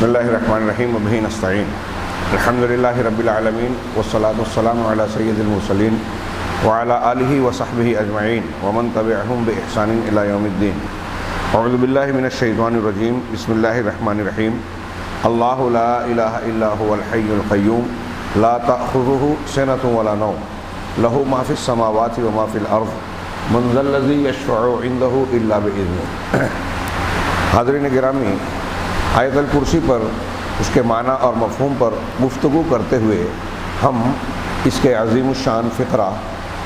بسم اللہ الرحمن الرحیم وبہ نستعین الحمدللہ رب العالمین والصلاة والسلام علی سید المرسلین وعلی آلہ وصحبہ اجمعین ومن تبعہم بإحسان الی یوم الدین. اعوذ باللہ من الشیطان الرجیم. بسم اللہ الرحمن الرحیم. اللہ لا الہ الا هو الحی القیوم لا تأخذہ سنۃ ولا نوم لہ ما فی السماوات وما فی الارض من ذا الذی یشفع عندہ الا بإذنہ. حاضرین گرامی، آیت الکرسی پر، اس کے معنی اور مفہوم پر گفتگو کرتے ہوئے ہم اس کے عظیم الشان فقرہ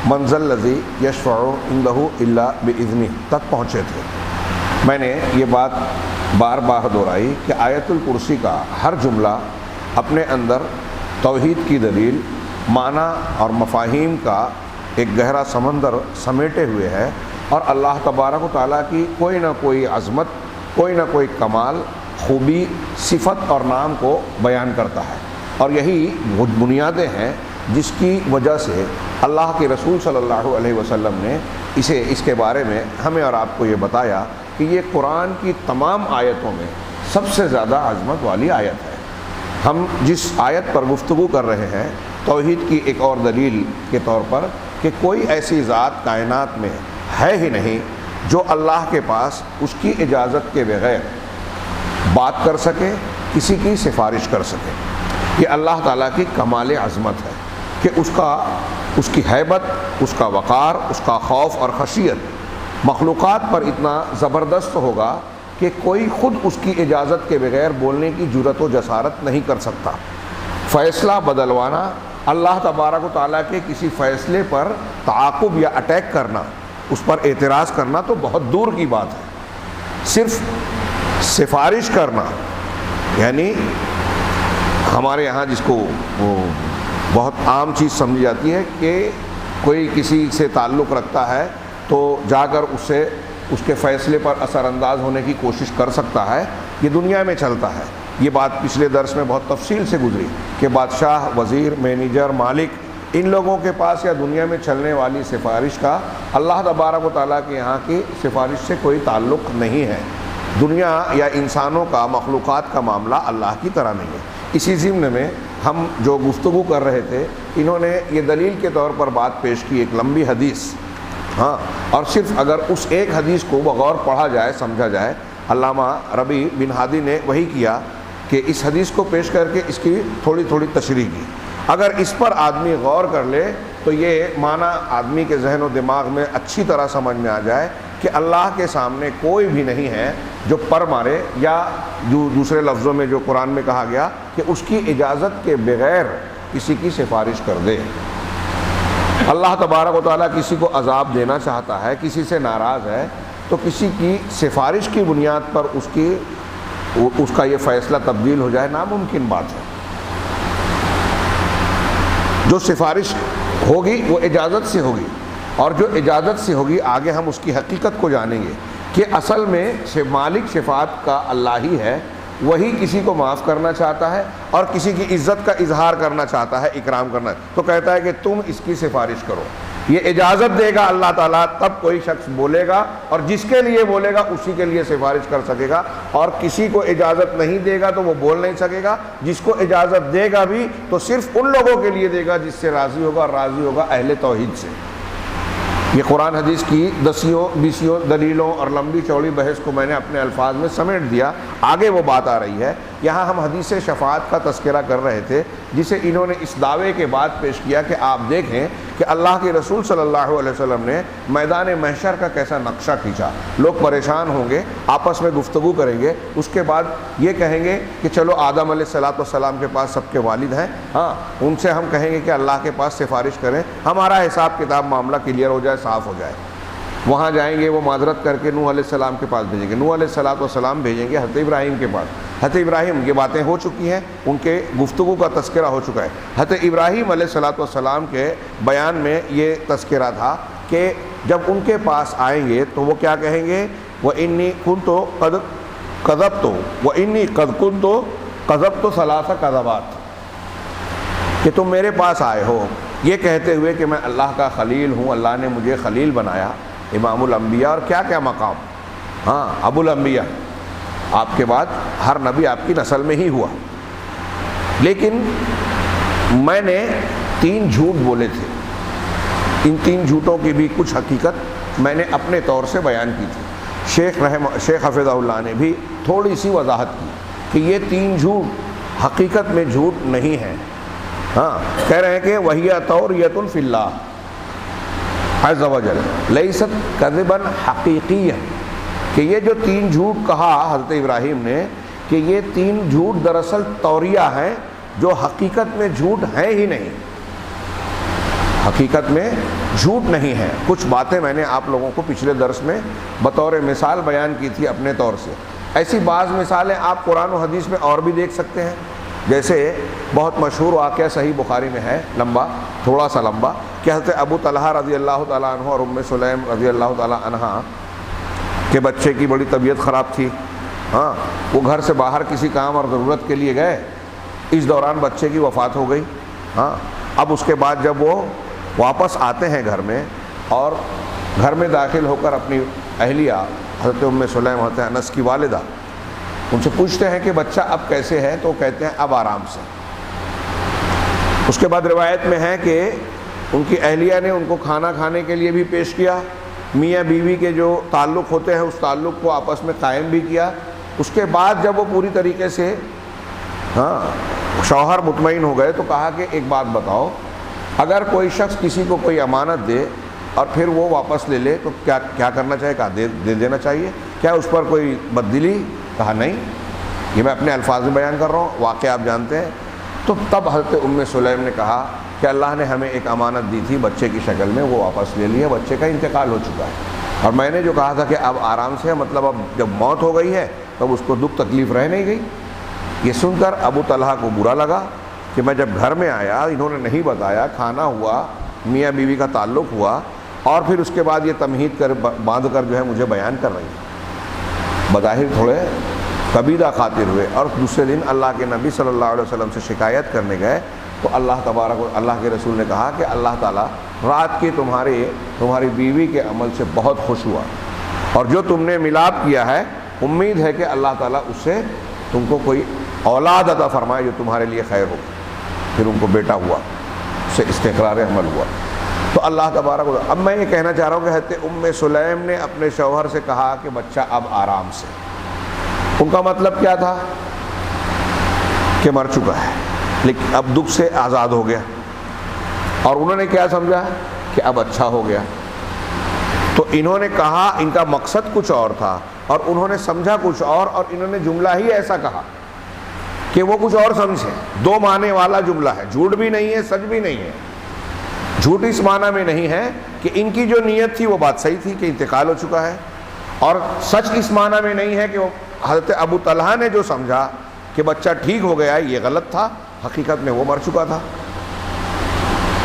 من ذا الذی یشفع عندہ الا بإذنہ تک پہنچے تھے. میں نے یہ بات بار بار دہرائی کہ آیت الکرسی کا ہر جملہ اپنے اندر توحید کی دلیل، معنی اور مفاہیم کا ایک گہرا سمندر سمیٹے ہوئے ہے، اور اللہ تبارک و تعالیٰ کی کوئی نہ کوئی عظمت، کوئی نہ کوئی کمال، خوبی، صفت اور نام کو بیان کرتا ہے. اور یہی وہ بنیادیں ہیں جس کی وجہ سے اللہ کے رسول صلی اللہ علیہ وسلم نے اس کے بارے میں ہمیں اور آپ کو یہ بتایا کہ یہ قرآن کی تمام آیتوں میں سب سے زیادہ عظمت والی آیت ہے. ہم جس آیت پر گفتگو کر رہے ہیں توحید کی ایک اور دلیل کے طور پر کہ کوئی ایسی ذات کائنات میں ہے ہی نہیں جو اللہ کے پاس اس کی اجازت کے بغیر بات کر سکے، کسی کی سفارش کر سکے. یہ اللہ تعالیٰ کی کمال عظمت ہے کہ اس کی ہیبت، اس کا وقار، اس کا خوف اور خشیت مخلوقات پر اتنا زبردست ہوگا کہ کوئی خود اس کی اجازت کے بغیر بولنے کی جرأت و جسارت نہیں کر سکتا. فیصلہ بدلوانا، اللہ تبارک و تعالیٰ کے کسی فیصلے پر تعاقب یا اٹیک کرنا، اس پر اعتراض کرنا تو بہت دور کی بات ہے. صرف سفارش کرنا، یعنی ہمارے یہاں جس کو وہ بہت عام چیز سمجھی جاتی ہے کہ کوئی کسی سے تعلق رکھتا ہے تو جا کر اس کے فیصلے پر اثر انداز ہونے کی کوشش کر سکتا ہے. یہ دنیا میں چلتا ہے. یہ بات پچھلے درس میں بہت تفصیل سے گزری کہ بادشاہ، وزیر، مینیجر، مالک، ان لوگوں کے پاس یا دنیا میں چلنے والی سفارش کا اللہ تبارک و تعالیٰ کے یہاں کی سفارش سے کوئی تعلق نہیں ہے. دنیا یا انسانوں کا، مخلوقات کا معاملہ اللہ کی طرح نہیں ہے. اسی ضمن میں ہم جو گفتگو کر رہے تھے، انہوں نے یہ دلیل کے طور پر بات پیش کی ایک لمبی حدیث. اور صرف اگر اس ایک حدیث کو بغور پڑھا جائے، سمجھا جائے، علامہ ربیع بن ہادی نے وہی کیا کہ اس حدیث کو پیش کر کے اس کی تھوڑی تھوڑی تشریح کی. اگر اس پر آدمی غور کر لے تو یہ معنی آدمی کے ذہن و دماغ میں اچھی طرح سمجھ میں آ جائے کہ اللہ کے سامنے کوئی بھی نہیں ہے جو پر مارے، یا جو دوسرے لفظوں میں جو قرآن میں کہا گیا کہ اس کی اجازت کے بغیر کسی کی سفارش کر دے. اللہ تبارک و تعالیٰ کسی کو عذاب دینا چاہتا ہے، کسی سے ناراض ہے، تو کسی کی سفارش کی بنیاد پر اس کا یہ فیصلہ تبدیل ہو جائے ناممکن بات ہے. جو سفارش ہوگی وہ اجازت سے ہوگی، اور جو اجازت سے ہوگی آگے ہم اس کی حقیقت کو جانیں گے کہ اصل میں مالک شفاعت کا اللہ ہی ہے. وہی کسی کو معاف کرنا چاہتا ہے اور کسی کی عزت کا اظہار کرنا چاہتا ہے، اکرام کرنا، تو کہتا ہے کہ تم اس کی سفارش کرو. یہ اجازت دے گا اللہ تعالیٰ، تب کوئی شخص بولے گا، اور جس کے لیے بولے گا اسی کے لیے سفارش کر سکے گا. اور کسی کو اجازت نہیں دے گا تو وہ بول نہیں سکے گا. جس کو اجازت دے گا بھی تو صرف ان لوگوں کے لیے دے گا جس سے راضی ہوگا، اور راضی ہوگا اہل توحید سے. یہ قرآن حدیث کی 10 دلیلوں اور لمبی چوڑی بحث کو میں نے اپنے الفاظ میں سمیٹ دیا. آگے وہ بات آ رہی ہے. یہاں ہم حدیث شفاعت کا تذکرہ کر رہے تھے، جسے انہوں نے اس دعوے کے بعد پیش کیا کہ آپ دیکھیں کہ اللہ کے رسول صلی اللہ علیہ وسلم نے میدان محشر کا کیسا نقشہ کھینچا. لوگ پریشان ہوں گے، آپس میں گفتگو کریں گے، اس کے بعد یہ کہیں گے کہ چلو آدم علیہ السلام کے پاس سب کے والد ہیں، ان سے ہم کہیں گے کہ اللہ کے پاس سفارش کریں، ہمارا حساب کتاب معاملہ کلیئر ہو جائے، صاف ہو جائے. وہاں جائیں گے، وہ معذرت کر کے نوح علیہ السلام کے پاس بھیجیں گے، نوح علیہ السلام بھیجیں گے حضرت ابراہیم کے پاس. حضرت ابراہیم، یہ باتیں ہو چکی ہیں، ان کے گفتگو کا تذکرہ ہو چکا ہے. حضرت ابراہیم علیہ السلام کے بیان میں یہ تذکرہ تھا کہ جب ان کے پاس آئیں گے تو وہ کیا کہیں گے، وَإِنِّي كُنْتُ قَدْ كَذَبْتُ وَإِنِّي قَدْ كُنْتُ قَذَبْتُ 3 کذبات، کہ تم میرے پاس آئے ہو یہ کہتے ہوئے کہ میں اللہ کا خلیل ہوں، اللہ نے مجھے خلیل بنایا، امام الانبیاء، اور کیا کیا مقام، ابو الانبیاء. آپ کے بعد ہر نبی آپ کی نسل میں ہی ہوا، لیکن میں نے 3 جھوٹ بولے تھے، ان 3 جھوٹوں کی بھی کچھ حقیقت میں نے اپنے طور سے بیان کی تھی۔ شیخ حفظہ اللہ نے بھی تھوڑی سی وضاحت کی کہ یہ 3 جھوٹ حقیقت میں جھوٹ نہیں ہیں۔ ہاں، کہہ رہے ہیں کہ وَهِيَ تَوْرِيَةٌ فِي اللَّهِ عَزَّ وَجَلَّ لَيْسَتْ كَذِبًا حَقِيقِيًّا، کہ یہ جو 3 جھوٹ کہا حضرت ابراہیم نے کہ یہ 3 جھوٹ دراصل توریہ ہیں، جو حقیقت میں جھوٹ ہیں ہی نہیں، حقیقت میں جھوٹ نہیں ہے۔ کچھ باتیں میں نے آپ لوگوں کو پچھلے درس میں بطور مثال بیان کی تھی اپنے طور سے۔ ایسی بعض مثالیں آپ قرآن و حدیث میں اور بھی دیکھ سکتے ہیں، جیسے بہت مشہور واقعہ صحیح بخاری میں ہے، لمبا، تھوڑا سا لمبا، کہ حضرت ابو طلحہ رضی اللہ تعالیٰ عنہ اور ام سلیم رضی اللہ تعالیٰ عنہا کے بچے کی بڑی طبیعت خراب تھی۔ ہاں، وہ گھر سے باہر کسی کام اور ضرورت کے لیے گئے، اس دوران بچے کی وفات ہو گئی۔ ہاں، اب اس کے بعد جب وہ واپس آتے ہیں گھر میں، اور گھر میں داخل ہو کر اپنی اہلیہ حضرت ام سلیم، حضرت انس کی والدہ، ان سے پوچھتے ہیں کہ بچہ اب کیسے ہے، تو کہتے ہیں اب آرام سے۔ اس کے بعد روایت میں ہے کہ ان کی اہلیہ نے ان کو کھانا کھانے کے لیے بھی پیش کیا، میاں بیوی کے جو تعلق ہوتے ہیں اس تعلق کو آپس میں قائم بھی کیا۔ اس کے بعد جب وہ پوری طریقے سے شوہر مطمئن ہو گئے تو کہا کہ ایک بات بتاؤ، اگر کوئی شخص کسی کو کوئی امانت دے اور پھر وہ واپس لے لے تو کیا کرنا چاہیے؟ کہا دے دینا چاہیے، کیا اس پر کوئی تبدیلی؟ کہا نہیں، یہ میں اپنے الفاظ میں بیان کر رہا ہوں، واقعہ آپ جانتے ہیں۔ تو تب حضرت ام سلیم نے کہا کہ اللہ نے ہمیں ایک امانت دی تھی بچے کی شکل میں، وہ واپس لے لیا، بچے کا انتقال ہو چکا ہے، اور میں نے جو کہا تھا کہ اب آرام سے، مطلب اب جب موت ہو گئی ہے تب اس کو دکھ تکلیف رہ نہیں گئی۔ یہ سن کر ابو طلحہ کو برا لگا کہ میں جب گھر میں آیا انہوں نے نہیں بتایا، کھانا ہوا، میاں بیوی کا تعلق ہوا، اور پھر اس کے بعد یہ تمہید کر باندھ کر جو ہے مجھے بیان کر رہی ہے۔ بظاہر تھوڑے قبیدہ خاطر ہوئے، اور دوسرے دن اللہ کے نبی صلی اللہ علیہ وسلم سے شکایت کرنے گئے تو اللہ کے رسول نے کہا کہ اللہ تعالیٰ رات کے تمہاری بیوی کے عمل سے بہت خوش ہوا، اور جو تم نے ملاپ کیا ہے امید ہے کہ اللہ تعالیٰ اس سے تم کو کوئی اولاد عطا فرمائے جو تمہارے لیے خیر ہو۔ پھر ان کو بیٹا ہوا، اس سے استقرار عمل ہوا۔ تو اللہ تبارک و تعالیٰ، اب میں یہ کہنا چاہ رہا ہوں کہ حضرت ام سلیم نے اپنے شوہر سے کہا کہ بچہ اب آرام سے، ان کا مطلب کیا تھا کہ مر چکا ہے، لیکن اب دکھ سے آزاد ہو گیا، اور انہوں نے کیا سمجھا کہ اب اچھا ہو گیا۔ تو انہوں نے کہا، ان کا مقصد کچھ اور تھا اور انہوں نے سمجھا کچھ اور انہوں نے جملہ ہی ایسا کہا کہ وہ کچھ اور سمجھے۔ 2 معنی والا جملہ ہے، جھوٹ بھی نہیں ہے، سچ بھی نہیں ہے۔ جھوٹ اس معنی میں نہیں ہے کہ ان کی جو نیت تھی وہ بات صحیح تھی کہ انتقال ہو چکا ہے، اور سچ اس معنی میں نہیں ہے کہ وہ حضرت ابو طلحہ نے جو سمجھا کہ بچہ ٹھیک ہو گیا ہے یہ غلط تھا، حقیقت میں وہ مر چکا تھا۔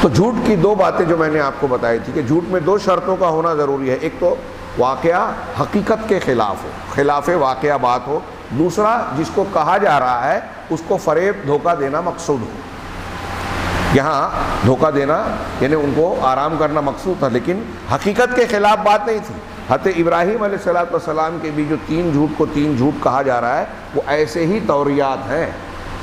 تو جھوٹ کی 2 باتیں جو میں نے آپ کو بتائی تھی کہ جھوٹ میں 2 شرطوں کا ہونا ضروری ہے، ایک تو واقعہ حقیقت کے خلاف ہو، خلاف واقعہ بات ہو، دوسرا جس کو کہا جا رہا ہے اس کو فریب دھوکہ دینا مقصود ہو۔ یہاں دھوکہ دینا یعنی ان کو آرام کرنا مقصود تھا، لیکن حقیقت کے خلاف بات نہیں تھی۔ حضرت ابراہیم علیہ السلام کے بھی جو 3 جھوٹ کو 3 جھوٹ کہا جا رہا ہے وہ ایسے ہی توریات ہیں۔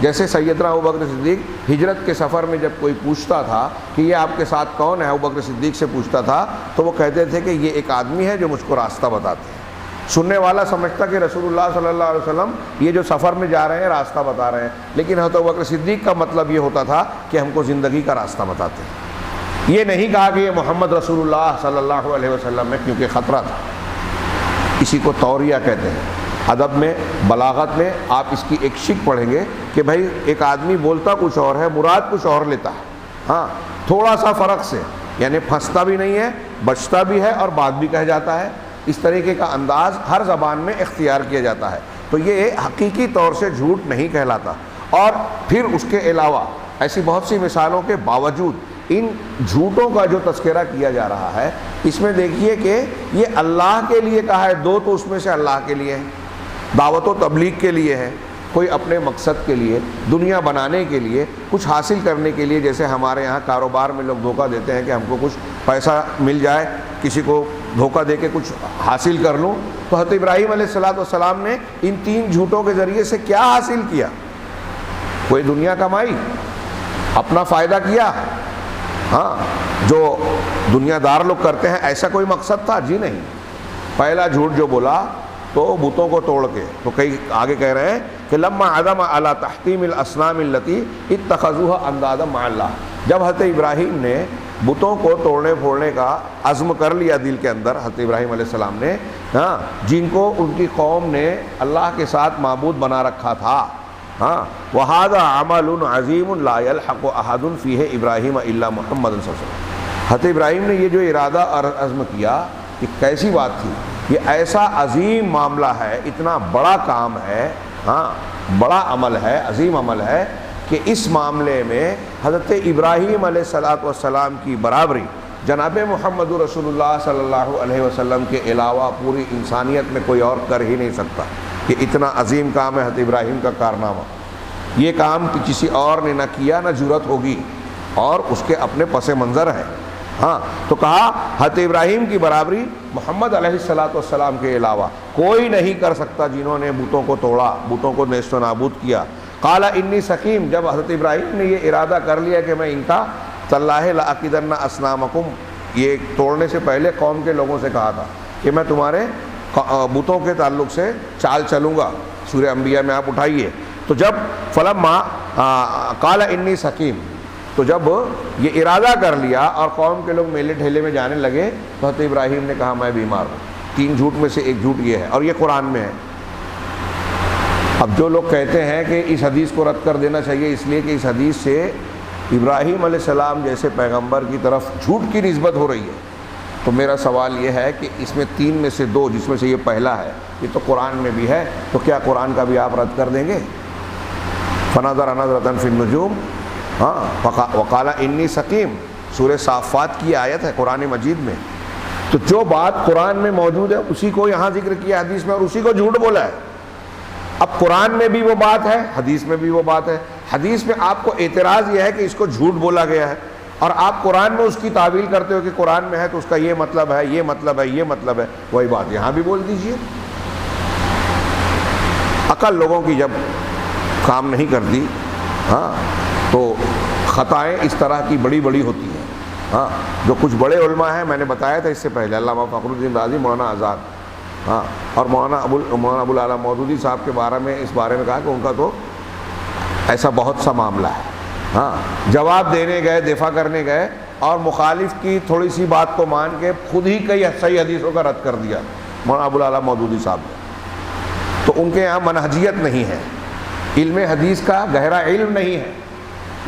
جیسے سیدنا ابوبکر صدیق ہجرت کے سفر میں جب کوئی پوچھتا تھا کہ یہ آپ کے ساتھ کون ہے، ابوبکر صدیق سے پوچھتا تھا تو وہ کہتے تھے کہ یہ ایک آدمی ہے جو مجھ کو راستہ بتاتے ہیں۔ سننے والا سمجھتا کہ رسول اللہ صلی اللہ علیہ وسلم یہ جو سفر میں جا رہے ہیں راستہ بتا رہے ہیں، لیکن حضرت ابوبکر صدیق کا مطلب یہ ہوتا تھا کہ ہم کو زندگی کا راستہ بتاتے ہیں۔ یہ نہیں کہا کہ یہ محمد رسول اللہ صلی اللہ علیہ وسلم ہے، کیونکہ خطرہ تھا۔ اسی کو توریہ کہتے ہیں۔ ادب میں، بلاغت میں آپ اس کی ایک شک پڑھیں گے کہ بھائی ایک آدمی بولتا کچھ اور ہے، مراد کچھ اور لیتا ہے، ہاں تھوڑا سا فرق سے، یعنی پھنستا بھی نہیں ہے، بچتا بھی ہے اور بات بھی کہہ جاتا ہے۔ اس طریقے کا انداز ہر زبان میں اختیار کیا جاتا ہے، تو یہ حقیقی طور سے جھوٹ نہیں کہلاتا۔ اور پھر اس کے علاوہ ایسی بہت سی مثالوں کے باوجود ان جھوٹوں کا جو تذکرہ کیا جا رہا ہے اس میں دیکھیے کہ یہ اللہ کے لیے کہا ہے، 2 تو اس میں سے اللہ کے لیے ہے، دعوت و تبلیغ کے لیے ہے، کوئی اپنے مقصد کے لیے، دنیا بنانے کے لیے، کچھ حاصل کرنے کے لیے، جیسے ہمارے یہاں کاروبار میں لوگ دھوکہ دیتے ہیں کہ ہم کو کچھ پیسہ مل جائے، کسی کو دھوکہ دے کے کچھ حاصل کر لوں تو حضرت ابراہیم علیہ السلام نے ان 3 جھوٹوں کے ذریعے سے کیا حاصل کیا؟ کوئی دنیا کمائی، اپنا فائدہ کیا؟ ہاں، جو دنیا دار لوگ کرتے ہیں ایسا کوئی مقصد تھا؟ جی نہیں۔ پہلا جھوٹ جو بولا تو بتوں کو توڑ کے، تو کئی آگے کہہ رہے ہیں کہ لما عزم علی تحطیم الاصنام التي اتخذوها اندادا مع اللہ، جب حضرت ابراہیم نے بتوں کو توڑنے پھوڑنے کا عزم کر لیا دل کے اندر، حضرت ابراہیم علیہ السلام نے، ہاں، جن کو ان کی قوم نے اللہ کے ساتھ معبود بنا رکھا تھا، ہاں، وَهَذَا عَمَلٌ عَظِيمٌ لَا يَلْحَقُ أَحَدٌ فِيهِ إِبْرَاهِيمَ إِلَّا مُحَمَّدٌ صلی اللہ علیہ وسلم۔ حضرت ابراہیم نے یہ جو ارادہ اور عزم کیا، یہ کیسی بات تھی؟ یہ ایسا عظیم معاملہ ہے، اتنا بڑا کام ہے، ہاں، بڑا عمل ہے، عظیم عمل ہے کہ اس معاملے میں حضرت ابراہیم علیہ السلام کی برابری جناب محمد رسول اللہ صلی اللہ علیہ وسلم کے علاوہ پوری انسانیت میں کوئی اور کر ہی نہیں سکتا۔ یہ اتنا عظیم کام ہے حضرت ابراہیم کا کارنامہ، یہ کام کسی اور نے نہ کیا، نہ جرأت ہوگی، اور اس کے اپنے پس منظر ہیں۔ ہاں، تو کہا حضرت ابراہیم کی برابری محمد علیہ السلام کے علاوہ کوئی نہیں کر سکتا جنہوں نے بتوں کو توڑا، بتوں کو نیست و نابود کیا۔ قال انی سقیم، جب حضرت ابراہیم نے یہ ارادہ کر لیا کہ میں ان کا تاللہ لأکیدن اصنامکم، یہ توڑنے سے پہلے قوم کے لوگوں سے کہا تھا کہ میں تمہارے بتوں کے تعلق سے چال چلوں گا، سورہ انبیاء میں آپ اٹھائیے۔ تو جب فلما قال انی سقیم، تو جب یہ ارادہ کر لیا اور قوم کے لوگ میلے ٹھیلے میں جانے لگے تو حضرت ابراہیم نے کہا میں بیمار ہوں۔ 3 جھوٹ میں سے ایک جھوٹ یہ ہے، اور یہ قرآن میں ہے۔ اب جو لوگ کہتے ہیں کہ اس حدیث کو رد کر دینا چاہیے اس لیے کہ اس حدیث سے ابراہیم علیہ السلام جیسے پیغمبر کی طرف جھوٹ کی نسبت ہو رہی ہے، تو میرا سوال یہ ہے کہ اس میں 3 میں سے 2، جس میں سے یہ پہلا ہے، یہ تو قرآن میں بھی ہے، تو کیا قرآن کا بھی آپ رد کر دیں گے؟ فنظر نظرۃ فی النجوم، ہاں، وقال انی سقیم، سورہ صافات کی آیت ہے قرآن مجید میں۔ تو جو بات قرآن میں موجود ہے اسی کو یہاں ذکر کیا حدیث میں، اور اسی کو جھوٹ بولا ہے۔ اب قرآن میں بھی وہ بات ہے، حدیث میں بھی وہ بات ہے۔ حدیث میں آپ کو اعتراض یہ ہے کہ اس کو جھوٹ بولا گیا ہے، اور آپ قرآن میں اس کی تعویل کرتے ہو کہ قرآن میں ہے تو اس کا یہ مطلب ہے، یہ مطلب ہے، یہ مطلب ہے۔ وہی بات یہاں بھی بول دیجئے۔ عقل لوگوں کی جب کام نہیں کرتی، ہاں، تو خطائیں اس طرح کی بڑی بڑی ہوتی ہیں۔ ہاں، جو کچھ بڑے علماء ہیں، میں نے بتایا تھا اس سے پہلے، علامہ فخر الدین رازی، مولانا آزاد، ہاں، اور مولانا ابو العلا مودودی صاحب کے بارے میں اس بارے میں کہا کہ ان کا تو ایسا بہت سا معاملہ ہے۔ ہاں، جواب دینے گئے، دفاع کرنے گئے، اور مخالف کی تھوڑی سی بات کو مان کے خود ہی کئی صحیح حدیثوں کا رد کر دیا مولانا ابو العلا مودودی صاحب نے۔ تو ان کے یہاں منہجیت نہیں ہے، علم حدیث کا گہرا علم نہیں ہے،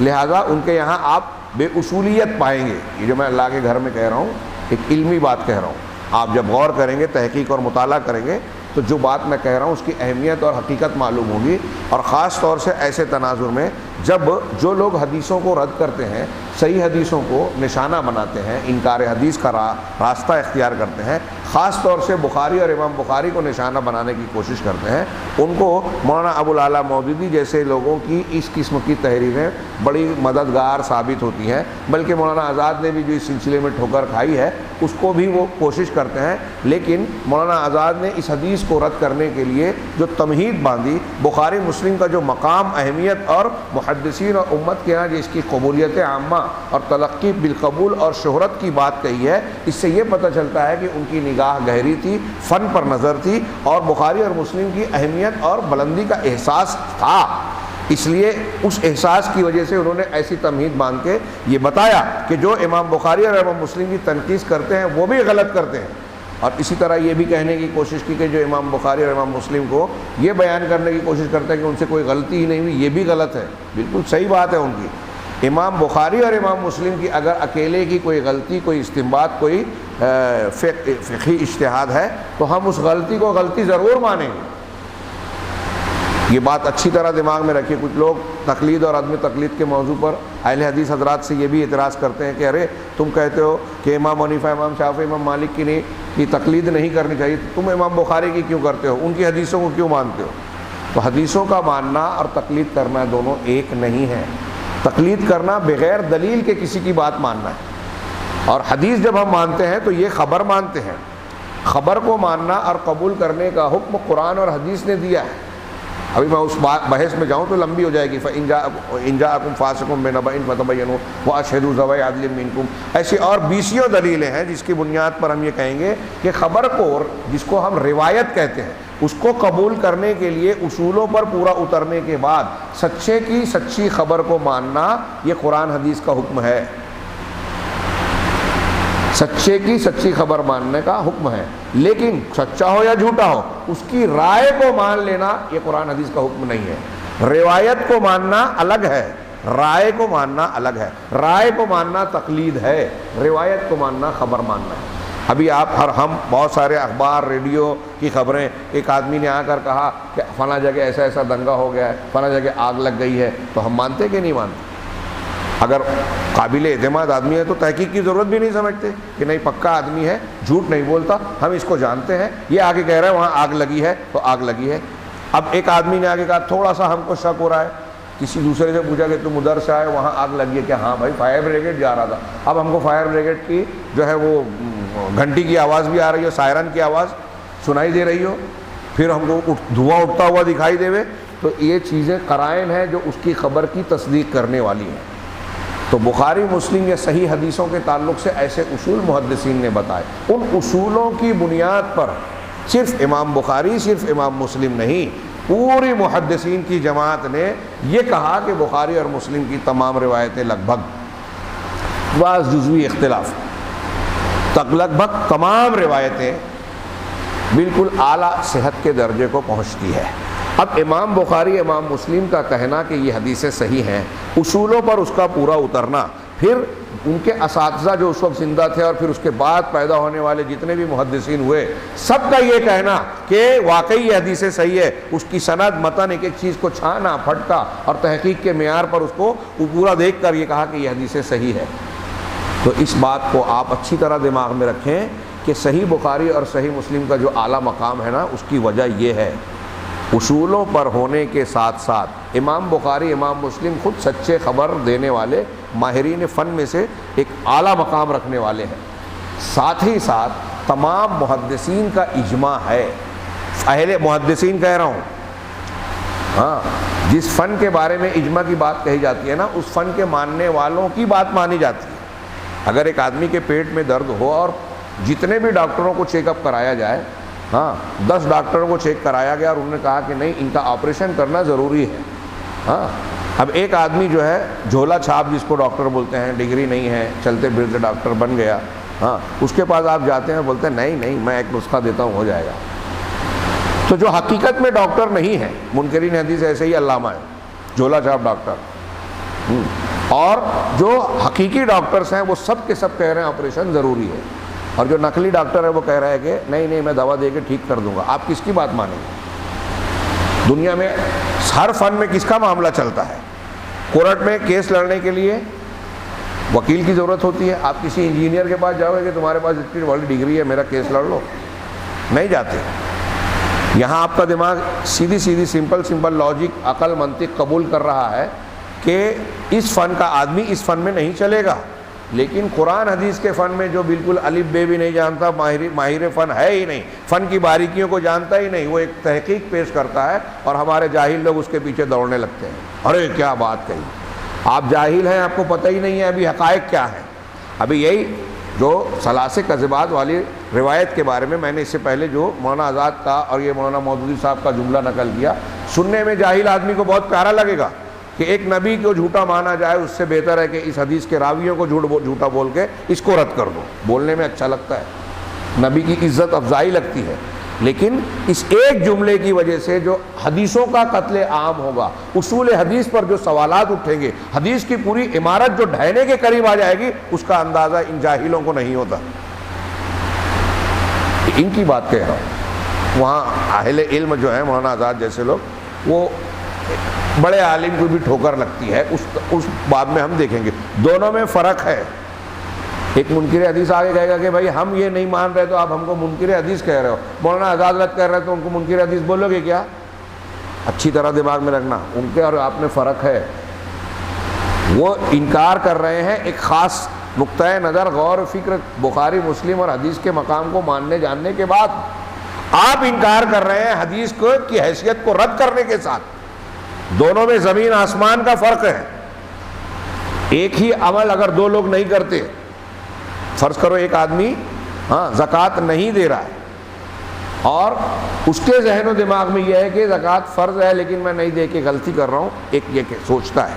لہذا ان کے یہاں آپ بے اصولیت پائیں گے۔ یہ جو میں اللہ کے گھر میں کہہ رہا ہوں ایک علمی بات کہہ رہا ہوں، آپ جب غور کریں گے، تحقیق اور مطالعہ کریں گے تو جو بات میں کہہ رہا ہوں اس کی اہمیت اور حقیقت معلوم ہوگی۔ اور خاص طور سے ایسے تناظر میں جب جو لوگ حدیثوں کو رد کرتے ہیں، صحیح حدیثوں کو نشانہ بناتے ہیں، انکار حدیث کا راستہ اختیار کرتے ہیں، خاص طور سے بخاری اور امام بخاری کو نشانہ بنانے کی کوشش کرتے ہیں، ان کو مولانا ابو العلا مودودی جیسے لوگوں کی اس قسم کی تحریریں بڑی مددگار ثابت ہوتی ہیں۔ بلکہ مولانا آزاد نے بھی جو اس سلسلے میں ٹھوکر کھائی ہے اس کو بھی وہ کوشش کرتے ہیں، لیکن مولانا آزاد نے اس حدیث کو رد کرنے کے لیے جو تمہید باندھی، بخاری مسلم کا جو مقام، اہمیت اور محدثین اور امت کے ہاں جس کی قبولیت عامہ اور تلقی بالقبول اور شہرت کی بات کہی ہے، اس سے یہ پتہ چلتا ہے کہ ان کی نگاہ گہری تھی، فن پر نظر تھی، اور بخاری اور مسلم کی اہمیت اور بلندی کا احساس تھا۔ اس لیے اس احساس کی وجہ سے انہوں نے ایسی تمہید باندھ کے یہ بتایا کہ جو امام بخاری اور امام مسلم کی تنقید کرتے ہیں وہ بھی غلط کرتے ہیں، اور اسی طرح یہ بھی کہنے کی کوشش کی کہ جو امام بخاری اور امام مسلم کو یہ بیان کرنے کی کوشش کرتے ہیں کہ ان سے کوئی غلطی ہی نہیں ہوئی، یہ بھی غلط ہے۔ بالکل صحیح بات ہے ان کی۔ امام بخاری اور امام مسلم کی اگر اکیلے کی کوئی غلطی، کوئی استنباط، کوئی فقہی اجتہاد ہے تو ہم اس غلطی کو غلطی ضرور مانیں گے۔ یہ بات اچھی طرح دماغ میں رکھیے۔ کچھ لوگ تقلید اور عدم تقلید کے موضوع پر اہل حدیث حضرات سے یہ بھی اعتراض کرتے ہیں کہ ارے تم کہتے ہو کہ امام حنیفہ، امام شافعی، امام مالک کی تقلید نہیں کرنی چاہیے، تم امام بخاری کی کیوں کرتے ہو، ان کی حدیثوں کو کیوں مانتے ہو؟ تو حدیثوں کا ماننا اور تقلید کرنا دونوں ایک نہیں ہے۔ تقلید کرنا بغیر دلیل کے کسی کی بات ماننا ہے، اور حدیث جب ہم مانتے ہیں تو یہ خبر مانتے ہیں، خبر کو ماننا اور قبول کرنے کا حکم قرآن اور حدیث نے دیا ہے. ابھی میں اس بحث میں جاؤں تو لمبی ہو جائے گی. فَإِن جَاءَكُمْ فَاسِقٌ بِنَبَإٍ فَتَبَيَّنُوا وَأَشْهِدُوا ذَوَيْ عَدْلٍ مِّنكُمْ. ایسی اور بیسیوں دلیلیں ہیں جس کی بنیاد پر ہم یہ کہیں گے کہ خبر کو، جس کو ہم روایت کہتے ہیں، اس کو قبول کرنے کے لیے اصولوں پر پورا اترنے کے بعد سچے کی سچی خبر کو ماننا یہ قرآن حدیث کا حکم ہے. سچے کی سچی خبر ماننے کا حکم ہے، لیکن سچا ہو یا جھوٹا ہو اس کی رائے کو مان لینا یہ قرآن حدیث کا حکم نہیں ہے. روایت کو ماننا الگ ہے، رائے کو ماننا الگ ہے. رائے کو ماننا تقلید ہے، روایت کو ماننا خبر ماننا ہے. ابھی ہم بہت سارے اخبار، ریڈیو کی خبریں، ایک آدمی نے آ کر کہا کہ فلاں جگہ ایسا ایسا دنگا ہو گیا ہے، فلاں جگہ آگ لگ گئی ہے، تو ہم مانتے کہ نہیں مانتے؟ اگر قابل اعتماد آدمی ہے تو تحقیق کی ضرورت بھی نہیں سمجھتے کہ نہیں پکا آدمی ہے، جھوٹ نہیں بولتا، ہم اس کو جانتے ہیں، یہ آگے کہہ رہا ہے وہاں آگ لگی ہے تو آگ لگی ہے. اب ایک آدمی نے آگے کہا تھوڑا سا ہم کو شک ہو رہا ہے، کسی دوسرے سے پوچھا کہ تم ادھر سے آئے وہاں آگ لگی ہے کیا؟ ہاں بھائی فائر بریگیڈ جا رہا تھا. اب ہم کو فائر بریگیڈ کی جو ہے وہ گھنٹی کی آواز بھی آ رہی ہو، سائرن کی آواز سنائی دے رہی ہو، پھر ہم کو دھواں اٹھتا ہوا دکھائی دے، تو یہ چیزیں قرائن ہیں جو اس کی خبر کی تصدیق کرنے والی ہیں. تو بخاری مسلم یا صحیح حدیثوں کے تعلق سے ایسے اصول محدثین نے بتائے. ان اصولوں کی بنیاد پر صرف امام بخاری، صرف امام مسلم نہیں، پوری محدثین کی جماعت نے یہ کہا کہ بخاری اور مسلم کی تمام روایتیں لگ بھگ بعض جزوی اختلاف لگ بھگ تمام روایتیں بالکل اعلیٰ صحت کے درجے کو پہنچتی ہے. اب امام بخاری، امام مسلم کا کہنا کہ یہ حدیثیں صحیح ہیں، اصولوں پر اس کا پورا اترنا، پھر ان کے اساتذہ جو اس وقت زندہ تھے اور پھر اس کے بعد پیدا ہونے والے جتنے بھی محدثین ہوئے، سب کا یہ کہنا کہ واقعی یہ حدیثیں صحیح ہے، اس کی سند متن ایک ایک چیز کو چھانا پھٹکا اور تحقیق کے معیار پر اس کو پورا دیکھ کر یہ کہا کہ یہ حدیثیں صحیح ہے. تو اس بات کو آپ اچھی طرح دماغ میں رکھیں کہ صحیح بخاری اور صحیح مسلم کا جو اعلیٰ مقام ہے نا، اس کی وجہ یہ ہے اصولوں پر ہونے کے ساتھ ساتھ امام بخاری، امام مسلم خود سچے خبر دینے والے ماہرین فن میں سے ایک اعلیٰ مقام رکھنے والے ہیں. ساتھ ہی ساتھ تمام محدثین کا اجماع ہے. اہل محدثین کہہ رہا ہوں، ہاں، جس فن کے بارے میں اجماع کی بات کہی جاتی ہے نا، اس فن کے ماننے والوں کی بات مانی جاتی ہے. اگر ایک آدمی کے پیٹ میں درد ہو اور جتنے بھی ڈاکٹروں کو چیک اپ کرایا جائے، ہاں 10 ڈاکٹروں کو چیک کرایا گیا اور انہوں نے کہا کہ نہیں ان کا آپریشن کرنا ضروری ہے، ہاں، اب ایک آدمی جو ہے جھولا چھاپ جس کو ڈاکٹر بولتے ہیں، ڈگری نہیں ہے، چلتے پھرتے ڈاکٹر بن گیا، ہاں، اس کے پاس آپ جاتے ہیں بولتے ہیں نہیں میں ایک نسخہ دیتا ہوں ہو جائے گا. تو جو حقیقت میں ڈاکٹر نہیں ہے، منکرین حدیث ایسے ہی علامہ ہے، جھولا چھاپ ڈاکٹر، اور جو حقیقی ڈاکٹرز ہیں وہ سب کے سب کہہ رہے ہیں آپریشن ضروری ہے، اور جو نقلی ڈاکٹر ہے وہ کہہ رہا ہے کہ نہیں میں دوا دے کے ٹھیک کر دوں گا. آپ کس کی بات مانیں گے؟ دنیا میں ہر فن میں کس کا معاملہ چلتا ہے؟ کورٹ میں کیس لڑنے کے لیے وکیل کی ضرورت ہوتی ہے. آپ کسی انجینئر کے پاس جاؤ گے کہ تمہارے پاس اتنی بڑی ڈگری ہے میرا کیس لڑ لو، نہیں جاتے. یہاں آپ کا دماغ سیدھی سمپل لاجک، عقل، منطق قبول کر رہا ہے کہ اس فن کا آدمی اس فن میں نہیں چلے گا، لیکن قرآن حدیث کے فن میں جو بالکل الف بے بھی نہیں جانتا، ماہر فن ہے ہی نہیں، فن کی باریکیوں کو جانتا ہی نہیں، وہ ایک تحقیق پیش کرتا ہے اور ہمارے جاہل لوگ اس کے پیچھے دوڑنے لگتے ہیں. ارے کیا بات کہی، آپ جاہل ہیں، آپ کو پتہ ہی نہیں ہے ابھی حقائق کیا ہیں. ابھی یہی جو ثلاث کذبات والی روایت کے بارے میں نے اس سے پہلے جو مولانا آزاد کا اور یہ مولانا مودودی صاحب کا جملہ نقل کیا، سننے میں جاہل آدمی کو بہت پیارا لگے گا کہ ایک نبی کو جھوٹا مانا جائے، اس سے بہتر ہے کہ اس حدیث کے راویوں کو جھوٹا بول کے اس کو رد کر دو. بولنے میں اچھا لگتا ہے، نبی کی عزت افزائی لگتی ہے، لیکن اس ایک جملے کی وجہ سے جو حدیثوں کا قتل عام ہوگا، اصول حدیث پر جو سوالات اٹھیں گے، حدیث کی پوری عمارت جو ڈھہنے کے قریب آ جائے گی، اس کا اندازہ ان جاہلوں کو نہیں ہوتا. ان کی بات کہہ رہا ہوں. وہاں اہل علم جو ہیں، مولانا آزاد جیسے لوگ، وہ بڑے عالم کو بھی ٹھوکر لگتی ہے، اس بات میں ہم دیکھیں گے. دونوں میں فرق ہے. ایک منکر حدیث آگے کہے گا کہ بھائی ہم یہ نہیں مان رہے تو آپ ہم کو منکر حدیث کہہ رہے ہو. مولانا آزاد رد کر رہے تو ان کو منکر حدیث بولو گے کیا؟ اچھی طرح دماغ میں رکھنا، ان کے اور آپ میں فرق ہے. وہ انکار کر رہے ہیں ایک خاص نقطۂ نظر غور و فکر بخاری مسلم اور حدیث کے مقام کو ماننے جاننے کے بعد آپ انکار کر رہے ہیں حدیث کو کی حیثیت کو رد کرنے کے ساتھ۔ دونوں میں زمین آسمان کا فرق ہے۔ ایک ہی عمل اگر دو لوگ نہیں کرتے، فرض کرو ایک آدمی زکوٰۃ نہیں دے رہا ہے اور اس کے ذہن و دماغ میں یہ ہے کہ زکوٰۃ فرض ہے لیکن میں نہیں دے کے غلطی کر رہا ہوں، ایک یہ کہ سوچتا ہے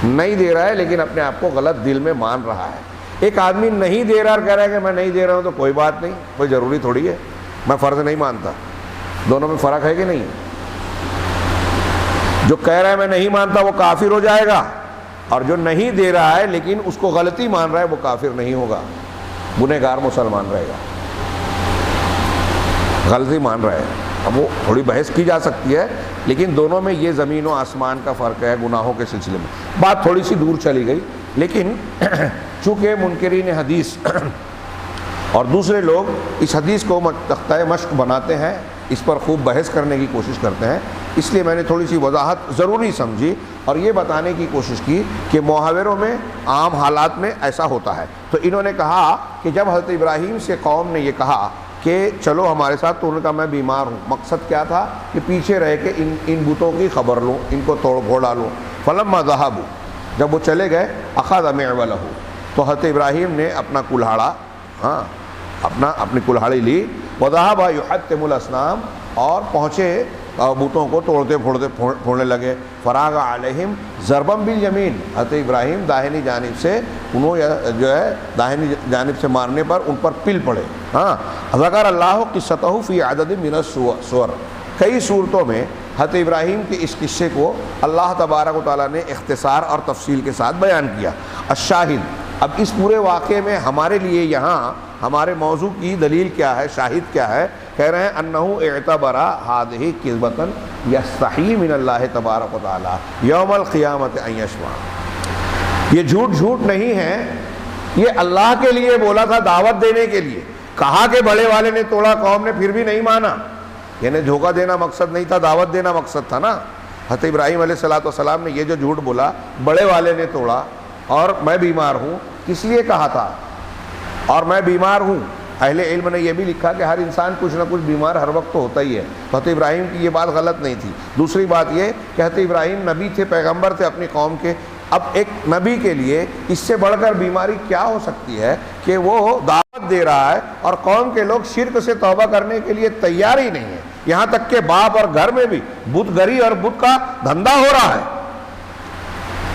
نہیں دے رہا ہے لیکن اپنے آپ کو غلط دل میں مان رہا ہے۔ ایک آدمی نہیں دے رہا اور کہہ رہا ہے کہ میں نہیں دے رہا ہوں تو کوئی بات نہیں، کوئی ضروری تھوڑی ہے، میں فرض نہیں مانتا۔ دونوں میں فرق ہے کہ نہیں؟ جو کہہ رہا ہے میں نہیں مانتا وہ کافر ہو جائے گا، اور جو نہیں دے رہا ہے لیکن اس کو غلطی مان رہا ہے وہ کافر نہیں ہوگا، گنہگار مسلمان رہے گا، غلطی مان رہا ہے۔ اب وہ تھوڑی بحث کی جا سکتی ہے لیکن دونوں میں یہ زمین و آسمان کا فرق ہے گناہوں کے سلسلے میں۔ بات تھوڑی سی دور چلی گئی لیکن چونکہ منکرین حدیث اور دوسرے لوگ اس حدیث کو تختہ مشق بناتے ہیں، اس پر خوب بحث کرنے کی کوشش کرتے ہیں، اس لیے میں نے تھوڑی سی وضاحت ضروری سمجھی اور یہ بتانے کی کوشش کی کہ محاوروں میں عام حالات میں ایسا ہوتا ہے۔ تو انہوں نے کہا کہ جب حضرت ابراہیم سے قوم نے یہ کہا کہ چلو ہمارے ساتھ، تو انہوں نے کہا میں بیمار ہوں۔ مقصد کیا تھا کہ پیچھے رہ کے ان بتوں کی خبر لوں، ان کو توڑ پھوڑ ڈالوں۔ فلما ذہبوا، جب وہ چلے گئے، اخذ معولہ، تو حضرت ابراہیم نے اپنا کلہاڑا اپنی کلہاڑی لی، وذهب يحطم الاصنام، اور پہنچے بتوں کو توڑتے پھوڑنے لگے۔ فراغ علیہم ضربا بالیمین، حضرت ابراہیم داہنی جانب سے انہوں جو ہے داہنی جانب سے مارنے پر ان پر پل پڑے۔ ذکر اللہ قصتہ فی عدد من السور، کئی صورتوں میں حضرت ابراہیم کے اس قصے کو اللہ تبارک و تعالیٰ نے اختصار اور تفصیل کے ساتھ بیان کیا۔ الشاہد، اب اس پورے واقعے میں ہمارے لیے یہاں ہمارے موضوع کی دلیل کیا ہے، شاہد کیا ہے؟ کہہ رہے ہیں انہ اعتبر هذه کذبۃ یستحی من اللہ تبارک و تعالیٰ یوم القیامت ان یشفع، یہ جھوٹ نہیں ہے، یہ اللہ کے لیے بولا تھا، دعوت دینے کے لیے کہا کہ بڑے والے نے توڑا، قوم نے پھر بھی نہیں مانا، یعنی دھوکہ دینا مقصد نہیں تھا، دعوت دینا مقصد تھا نا۔ حضرت ابراہیم علیہ السلام نے یہ جو جھوٹ بولا، بڑے والے نے توڑا اور میں بیمار ہوں، کس لیے کہا تھا اور میں بیمار ہوں؟ اہل علم نے یہ بھی لکھا کہ ہر انسان کچھ نہ کچھ بیمار ہر وقت تو ہوتا ہی ہے، حضرت ابراہیم کی یہ بات غلط نہیں تھی۔ دوسری بات یہ کہ حضرت ابراہیم نبی تھے، پیغمبر تھے اپنی قوم کے، اب ایک نبی کے لیے اس سے بڑھ کر بیماری کیا ہو سکتی ہے کہ وہ دعوت دے رہا ہے اور قوم کے لوگ شرک سے توبہ کرنے کے لیے تیار ہی نہیں ہے، یہاں تک کہ باپ اور گھر میں بھی بت گری اور بت کا دھندا ہو رہا ہے۔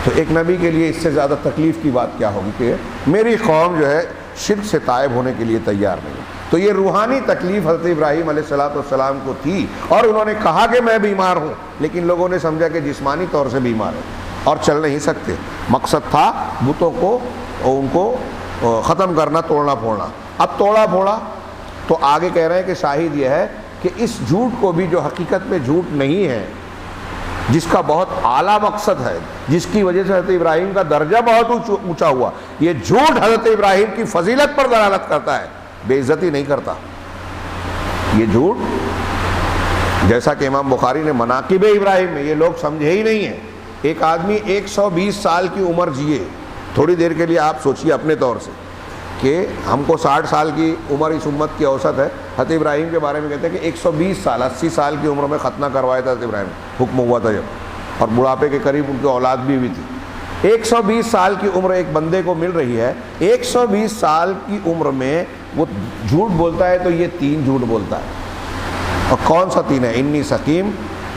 تو ایک نبی کے لیے اس سے زیادہ تکلیف کی بات کیا ہوگی کہ میری قوم جو ہے شرک سے تائب ہونے کے لیے تیار نہیں ہے۔ تو یہ روحانی تکلیف حضرت ابراہیم علیہ السلام کو تھی، اور انہوں نے کہا کہ میں بیمار ہوں، لیکن لوگوں نے سمجھا کہ جسمانی طور سے بیمار ہے اور چل نہیں سکتے۔ مقصد تھا بتوں کو ان کو ختم کرنا، توڑنا پھوڑنا۔ اب توڑا پھوڑا تو آگے کہہ رہے ہیں کہ شاہد یہ ہے کہ اس جھوٹ کو بھی جو حقیقت میں جھوٹ نہیں ہے، جس کا بہت اعلیٰ مقصد ہے، جس کی وجہ سے حضرت ابراہیم کا درجہ بہت اونچا ہوا، یہ جھوٹ حضرت ابراہیم کی فضیلت پر دلالت کرتا ہے، بے عزتی نہیں کرتا۔ یہ جھوٹ جیسا کہ امام بخاری نے مناقب ابراہیم میں، یہ لوگ سمجھے ہی نہیں ہیں۔ ایک آدمی 120 سال کی عمر جیے، تھوڑی دیر کے لیے آپ سوچیے اپنے طور سے کہ ہم کو 60 سال کی عمر اس امت کی اوسط ہے، حضرت ابراہیم کے بارے میں کہتے ہیں کہ 120 سال 80 سال کی عمر میں ختنہ کروایا تھا حضرت ابراہیم، حکم ہوا تھا جب، اور بڑھاپے کے قریب ان کی اولاد بھی ہوئی تھی۔ 120 سال کی عمر ایک بندے کو مل رہی ہے، 120 سال کی عمر میں وہ جھوٹ بولتا ہے تو یہ 3 جھوٹ بولتا ہے، اور کون سا 3 ہے؟ انی سقیم،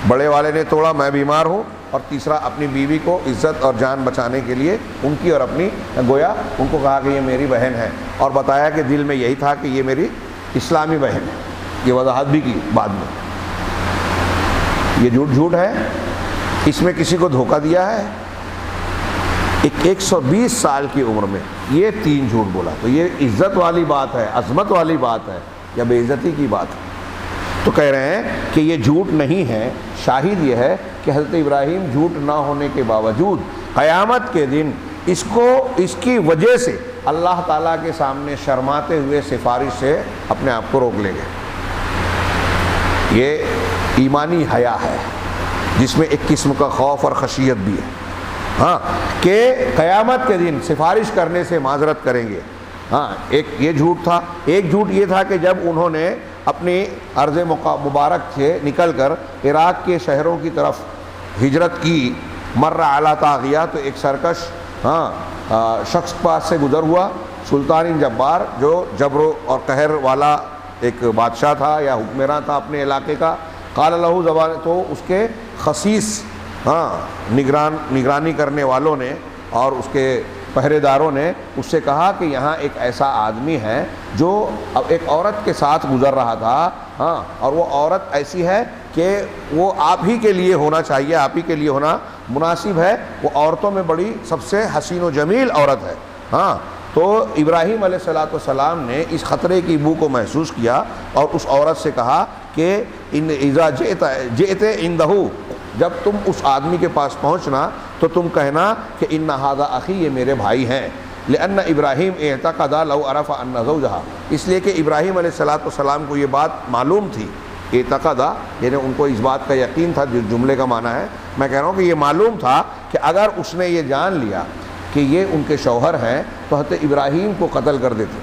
بڑے والے نے توڑا، میں بیمار ہوں، اور تیسرا اپنی بیوی کو عزت اور جان بچانے کے لیے ان کی اور اپنی گویا ان کو کہا کہ یہ میری بہن ہے، اور بتایا کہ دل میں یہی تھا کہ یہ میری اسلامی بہن ہے، یہ وضاحت بھی کی بعد میں۔ یہ جھوٹ ہے، اس میں کسی کو دھوکہ دیا ہے، 120 سال کی عمر میں یہ 3 جھوٹ بولا، تو یہ عزت والی بات ہے، عظمت والی بات ہے یا بے عزتی کی بات ہے؟ تو کہہ رہے ہیں کہ یہ جھوٹ نہیں ہے، شاہد یہ ہے کہ حضرت ابراہیم جھوٹ نہ ہونے کے باوجود قیامت کے دن اس کی وجہ سے اللہ تعالیٰ کے سامنے شرماتے ہوئے سفارش سے اپنے آپ کو روک لیں گے۔ یہ ایمانی حیا ہے جس میں ایک قسم کا خوف اور خشیت بھی ہے۔ ہاں کہ قیامت کے دن سفارش کرنے سے معذرت کریں گے. ہاں ایک یہ جھوٹ تھا. ایک جھوٹ یہ تھا کہ جب انہوں نے اپنی ارض مبارک سے نکل کر عراق کے شہروں کی طرف ہجرت کی، مر علی طاغیہ، تو ایک سرکش شخص پاس سے گزر ہوا، سلطان جبار، جو جبر اور قہر والا ایک بادشاہ تھا یا حکمراں تھا اپنے علاقے کا. قال لہو زبان، تو اس کے خصیص نگرانی کرنے والوں نے اور اس کے پہرے داروں نے اس سے کہا کہ یہاں ایک ایسا آدمی ہے جو ایک عورت کے ساتھ گزر رہا تھا، اور وہ عورت ایسی ہے کہ وہ آپ ہی کے لیے ہونا چاہیے، آپ ہی کے لیے ہونا مناسب ہے، وہ عورتوں میں بڑی سب سے حسین و جمیل عورت ہے. تو ابراہیم علیہ السلام نے اس خطرے کی بو کو محسوس کیا اور اس عورت سے کہا کہ اذا جئت عندہ، جب تم اس آدمی کے پاس پہنچنا تو تم کہنا کہ ان ھذا اخی، یہ میرے بھائی ہیں. لأن ابراہیم اعتقد لو عرف ان زوجہا، اس لیے کہ ابراہیم علیہ السلام کو یہ بات معلوم تھی. اعتقد یعنی ان کو اس بات کا یقین تھا، جو جملے کا معنی ہے، میں کہہ رہا ہوں کہ یہ معلوم تھا کہ اگر اس نے یہ جان لیا کہ یہ ان کے شوہر ہیں تو حضرت ابراہیم کو قتل کر دیتے.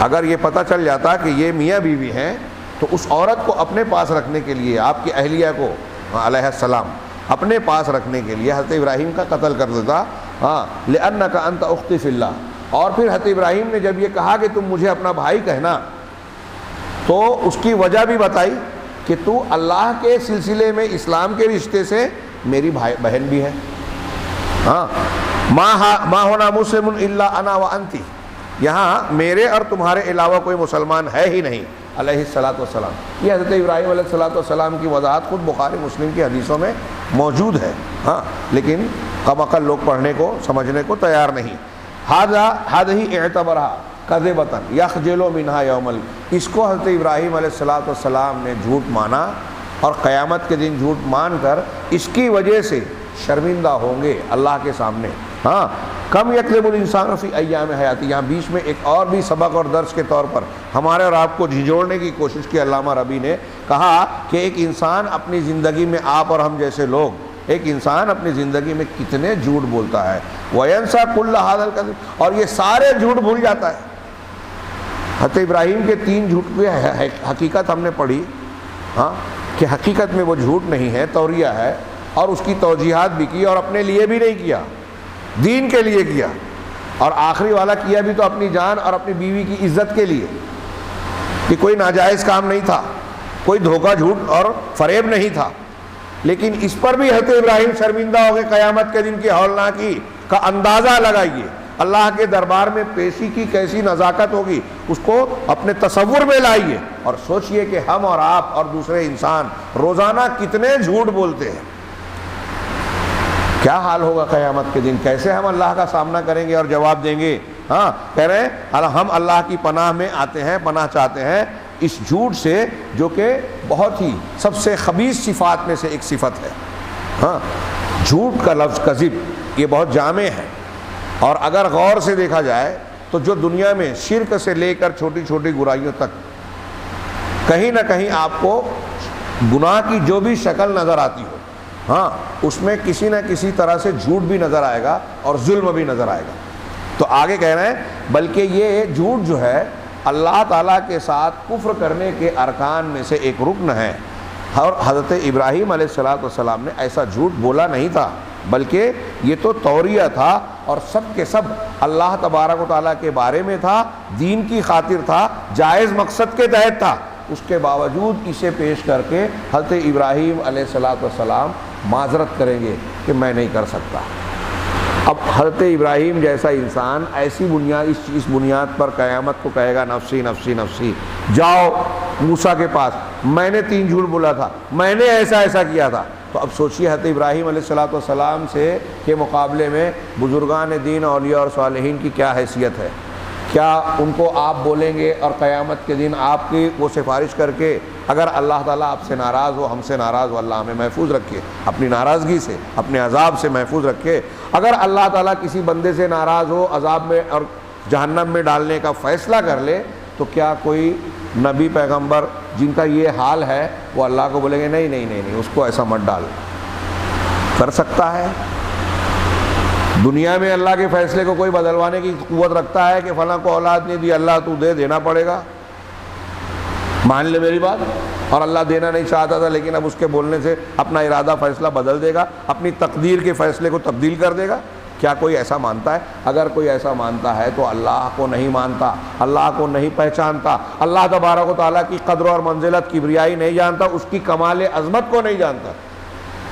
اگر یہ پتہ چل جاتا کہ یہ میاں بیوی ہیں تو اس عورت کو اپنے پاس رکھنے کے لیے، آپ کی اہلیہ کو علیہ السلام اپنے پاس رکھنے کے لیے حضرت ابراہیم کا قتل کر دیتا. لأنک انت اختی فی اللہ. اور پھر حضرت ابراہیم نے جب یہ کہا کہ تم مجھے اپنا بھائی کہنا، تو اس کی وجہ بھی بتائی کہ تو اللہ کے سلسلے میں اسلام کے رشتے سے میری بہن بھی ہے. ما ہونا مسلم الا انا وانتی، یہاں میرے اور تمہارے علاوہ کوئی مسلمان ہے ہی نہیں. علیہ السلام، یہ حضرت ابراہیم علیہ السلام کی وضاحت خود بخاری مسلم کی حدیثوں میں موجود ہے. لیکن کم عقل لوگ پڑھنے کو سمجھنے کو تیار نہیں. ہذہ اعتبرھا کذبۃ یخجل منھا یوم اس کو حضرت ابراہیم علیہ السلام نے جھوٹ مانا اور قیامت کے دن جھوٹ مان کر اس کی وجہ سے شرمندہ ہوں گے اللہ کے سامنے. کم یکذب الانسان فی ایام حیاتی، یہاں بیچ میں ایک اور بھی سبق اور درس کے طور پر ہمارے اور آپ کو جھنجھوڑنے کی کوشش کی. علامہ ربی نے کہا کہ ایک انسان اپنی زندگی میں، آپ اور ہم جیسے لوگ، ایک انسان اپنی زندگی میں کتنے جھوٹ بولتا ہے. وینسا کل ھذا الکذب، اور یہ سارے جھوٹ بھول جاتا ہے. حضرت ابراہیم کے 3 جھوٹ کی حقیقت ہم نے پڑھی، کہ حقیقت میں وہ جھوٹ نہیں ہے، توریہ ہے، اور اس کی توجیحات بھی کی اور اپنے لیے بھی نہیں کیا، دین کے لیے کیا. اور آخری والا کیا بھی تو اپنی جان اور اپنی بیوی کی عزت کے لیے، کہ کوئی ناجائز کام نہیں تھا، کوئی دھوکہ جھوٹ اور فریب نہیں تھا. لیکن اس پر بھی حضرت ابراہیم شرمندہ ہو گئے. قیامت کے دن کی ہولناکی کا اندازہ لگائیے، اللہ کے دربار میں پیشی کی کیسی نزاکت ہوگی، اس کو اپنے تصور میں لائیے اور سوچئے کہ ہم اور آپ اور دوسرے انسان روزانہ کتنے جھوٹ بولتے ہیں. کیا حال ہوگا قیامت کے دن، کیسے ہم اللہ کا سامنا کریں گے اور جواب دیں گے. کہہ رہے ہیں ہم اللہ کی پناہ میں آتے ہیں، پناہ چاہتے ہیں اس جھوٹ سے، جو کہ بہت ہی سب سے خبیث صفات میں سے ایک صفت ہے. جھوٹ کا لفظ کذب یہ بہت جامع ہے، اور اگر غور سے دیکھا جائے تو جو دنیا میں شرک سے لے کر چھوٹی چھوٹی برائیوں تک کہیں نہ کہیں آپ کو گناہ کی جو بھی شکل نظر آتی ہو، اس میں کسی نہ کسی طرح سے جھوٹ بھی نظر آئے گا اور ظلم بھی نظر آئے گا. تو آگے کہہ رہے ہیں بلکہ یہ جھوٹ جو ہے اللہ تعالیٰ کے ساتھ کفر کرنے کے ارکان میں سے ایک رکن ہے. اور حضرت ابراہیم علیہ السلام نے ایسا جھوٹ بولا نہیں تھا، بلکہ یہ تو توریہ تھا اور سب کے سب اللہ تبارک و تعالیٰ کے بارے میں تھا، دین کی خاطر تھا، جائز مقصد کے تحت تھا. اس کے باوجود اسے پیش کر کے حضرت ابراہیم علیہ السلام معذرت کریں گے کہ میں نہیں کر سکتا. اب حضرت ابراہیم جیسا انسان ایسی بنیاد، اس بنیاد پر قیامت کو کہے گا نفسی نفسی نفسی، جاؤ موسیٰ کے پاس، میں نے 3 جھوٹ بولا تھا، میں نے ایسا کیا تھا. تو اب سوچئے حضرت ابراہیم علیہ السلام سے کے مقابلے میں بزرگان دین، اولیاء اور صالحین کی کیا حیثیت ہے. کیا ان کو آپ بولیں گے اور قیامت کے دن آپ کی وہ سفارش کر کے، اگر اللہ تعالیٰ آپ سے ناراض ہو، ہم سے ناراض ہو، اللہ ہمیں محفوظ رکھے اپنی ناراضگی سے، اپنے عذاب سے محفوظ رکھے. اگر اللہ تعالیٰ کسی بندے سے ناراض ہو، عذاب میں اور جہنم میں ڈالنے کا فیصلہ کر لے، تو کیا کوئی نبی پیغمبر جن کا یہ حال ہے وہ اللہ کو بولیں گے نہیں اس کو ایسا مت ڈال؟ کر سکتا ہے؟ دنیا میں اللہ کے فیصلے کو کوئی بدلوانے کی قوت رکھتا ہے کہ فلاں کو اولاد نہیں دی، اللہ تو دے، دینا پڑے گا، مان لے میری بات. اور اللہ دینا نہیں چاہتا تھا لیکن اب اس کے بولنے سے اپنا ارادہ فیصلہ بدل دے گا، اپنی تقدیر کے فیصلے کو تبدیل کر دے گا. کیا کوئی ایسا مانتا ہے؟ اگر کوئی ایسا مانتا ہے تو اللہ کو نہیں مانتا، اللہ کو نہیں پہچانتا، اللہ تبارک و تعالیٰ کی قدر اور منزلت، کبریائی نہیں جانتا، اس کی کمال عظمت کو نہیں جانتا.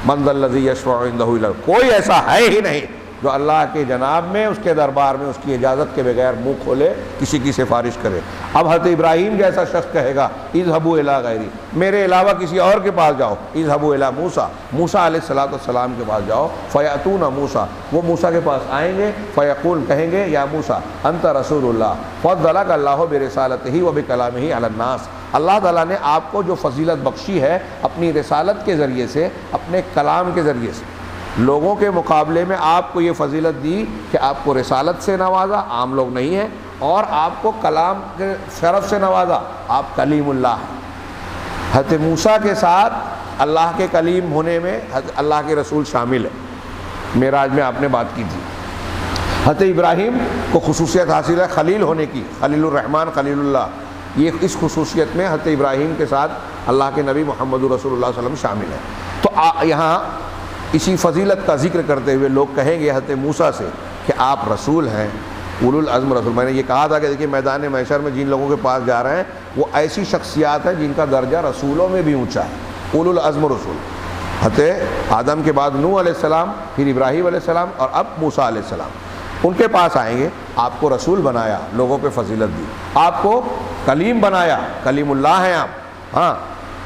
من ذا الذی یشفع عندہ الا، کوئی ایسا ہے ہی نہیں جو اللہ کے جناب میں، اس کے دربار میں اس کی اجازت کے بغیر منہ کھولے کسی کی سفارش کرے. اب حضرت ابراہیم جیسا شخص کہے گا اذهبوا الی غیری، میرے علاوہ کسی اور کے پاس جاؤ. اذهبوا الی موسیٰ، موسیٰ علیہ السلام کے پاس جاؤ. فیأتون موسیٰ، وہ موسیٰ کے پاس آئیں گے. فیقول، کہیں گے یا موسیٰ انت رسول اللہ فضلک اللہ برسالتہ وبکلامہ علی الناس، اللہ تعالیٰ نے آپ کو جو فضیلت بخشی ہے اپنی رسالت کے ذریعے سے، اپنے کلام کے ذریعے سے، لوگوں کے مقابلے میں آپ کو یہ فضیلت دی کہ آپ کو رسالت سے نوازا، عام لوگ نہیں ہیں، اور آپ کو کلام کے شرف سے نوازا، آپ کلیم اللہ ہیں. حضرت موسیٰ کے ساتھ اللہ کے کلیم ہونے میں اللہ کے رسول شامل ہے. معراج میں آپ نے بات کی تھی. حضرت ابراہیم کو خصوصیت حاصل ہے خلیل ہونے کی، خلیل الرحمن، خلیل اللہ. یہ اس خصوصیت میں حضرت ابراہیم کے ساتھ اللہ کے نبی محمد رسول اللہ صلی اللہ علیہ وسلم شامل ہے. تو یہاں اسی فضیلت کا ذکر کرتے ہوئے لوگ کہیں گے حضرت موسیٰ سے کہ آپ رسول ہیں، اولو العزم رسول. میں نے یہ کہا تھا کہ دیکھیے میدان محشر میں جن لوگوں کے پاس جا رہے ہیں وہ ایسی شخصیات ہیں جن کا درجہ رسولوں میں بھی اونچا ہے، اولو العزم رسول. حضرت آدم کے بعد نوح علیہ السلام، پھر ابراہیم علیہ السلام، اور اب موسیٰ علیہ السلام. ان کے پاس آئیں گے، آپ کو رسول بنایا، لوگوں پہ فضیلت دی، آپ کو کلیم بنایا، کلیم اللہ ہیں آپ. ہاں،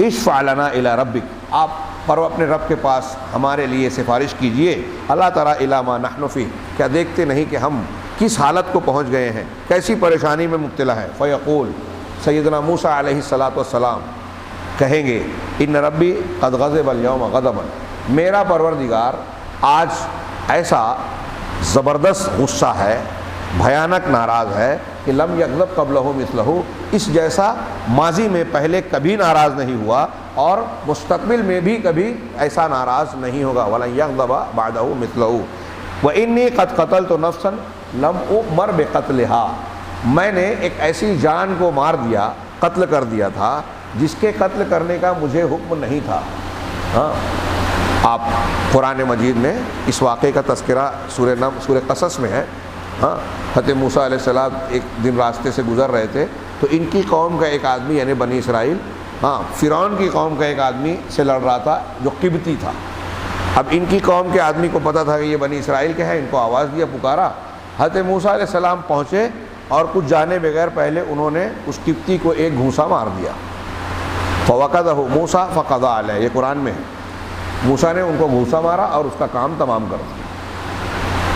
اشفع لنا الی ربک، آپ پر اپنے رب کے پاس ہمارے لیے سفارش کیجئے. اللہ تعالیٰ الی ما نحن فی، کیا دیکھتے نہیں کہ ہم کس حالت کو پہنچ گئے ہیں، کیسی پریشانی میں مبتلا ہیں. فیقول، سیدنا موسیٰ علیہ السلام کہیں گے ان ربی قد غضب اليوم غضبا، میرا پروردگار آج ایسا زبردست غصہ ہے، بھیانک ناراض ہے کہ لم یغضب قبلہ مثلہ، اس جیسا ماضی میں پہلے کبھی ناراض نہیں ہوا اور مستقبل میں بھی کبھی ایسا ناراض نہیں ہوگا. وَلَن يَغْضَبَ بَعْدَهُ مِثْلَهُ وَإِنِّي قَدْ قَتَلْتُ نَفْسًا لَمْ أُؤْمَرْ بِقَتْلِهَا، میں نے ایک ایسی جان کو مار دیا، قتل کر دیا تھا جس کے قتل کرنے کا مجھے حکم نہیں تھا. ہاں، آپ قرآن مجید میں اس واقعے کا تذکرہ سورہ قصص میں ہے. ہاں، حضرت موسیٰ علیہ السلام ایک دن راستے سے گزر رہے تھے تو ان کی قوم کا ایک آدمی، یعنی بنی اسرائیل، ہاں فرعون کی قوم کا ایک آدمی سے لڑ رہا تھا جو قبطی تھا. اب ان کی قوم کے آدمی کو پتہ تھا کہ یہ بنی اسرائیل کے ہیں، ان کو آواز دیا، پکارا. حضرت موسیٰ علیہ السلام پہنچے اور کچھ جانے بغیر پہلے انہوں نے اس قبطی کو ایک گھونسا مار دیا. فَوَقَدَهُ مُوسَىٰ فَقَضَىٰ عَلَيْهِ، یہ قرآن میں ہے. موسیٰ نے ان کو گھونسا مارا اور اس کا کام تمام کر دیا.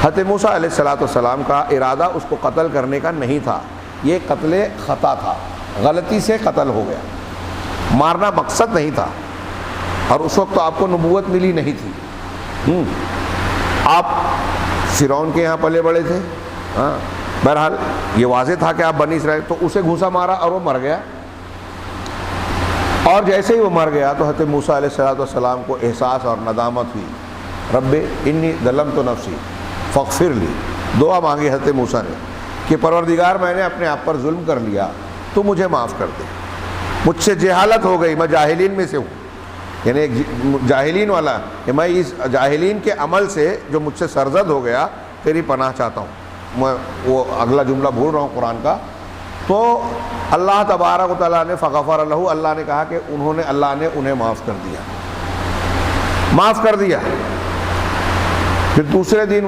حضرت موسیٰ علیہ السلام کا ارادہ اس کو قتل کرنے کا نہیں تھا، یہ قتل خطا تھا، غلطی سے قتل ہو گیا، مارنا مقصد نہیں تھا. اور اس وقت تو آپ کو نبوت ملی نہیں تھی، آپ فرعون کے یہاں پلے بڑے تھے. ہاں، بہرحال یہ واضح تھا کہ آپ بنی اسرائیل، تو اسے گھونسا مارا اور وہ مر گیا. اور جیسے ہی وہ مر گیا تو حضرت موسیٰ علیہ السلام کو احساس اور ندامت ہوئی. رب انی ظلمت نفسی فاغفر لی، دعا مانگی حضرت موسیٰ نے کہ پروردگار میں نے اپنے آپ پر ظلم کر لیا، تو مجھے معاف کر دے، مجھ سے جہالت ہو گئی، میں جاہلین میں سے ہوں. یعنی ایک جاہلین والا کہ میں اس جاہلین کے عمل سے جو مجھ سے سرزد ہو گیا، تیری پناہ چاہتا ہوں. میں وہ اگلا جملہ بھول رہا ہوں قرآن کا. تو اللہ تبارک و تعالیٰ نے فغفر لہ، اللہ نے کہا کہ اللہ نے انہیں معاف کر دیا، معاف کر دیا. پھر دوسرے دن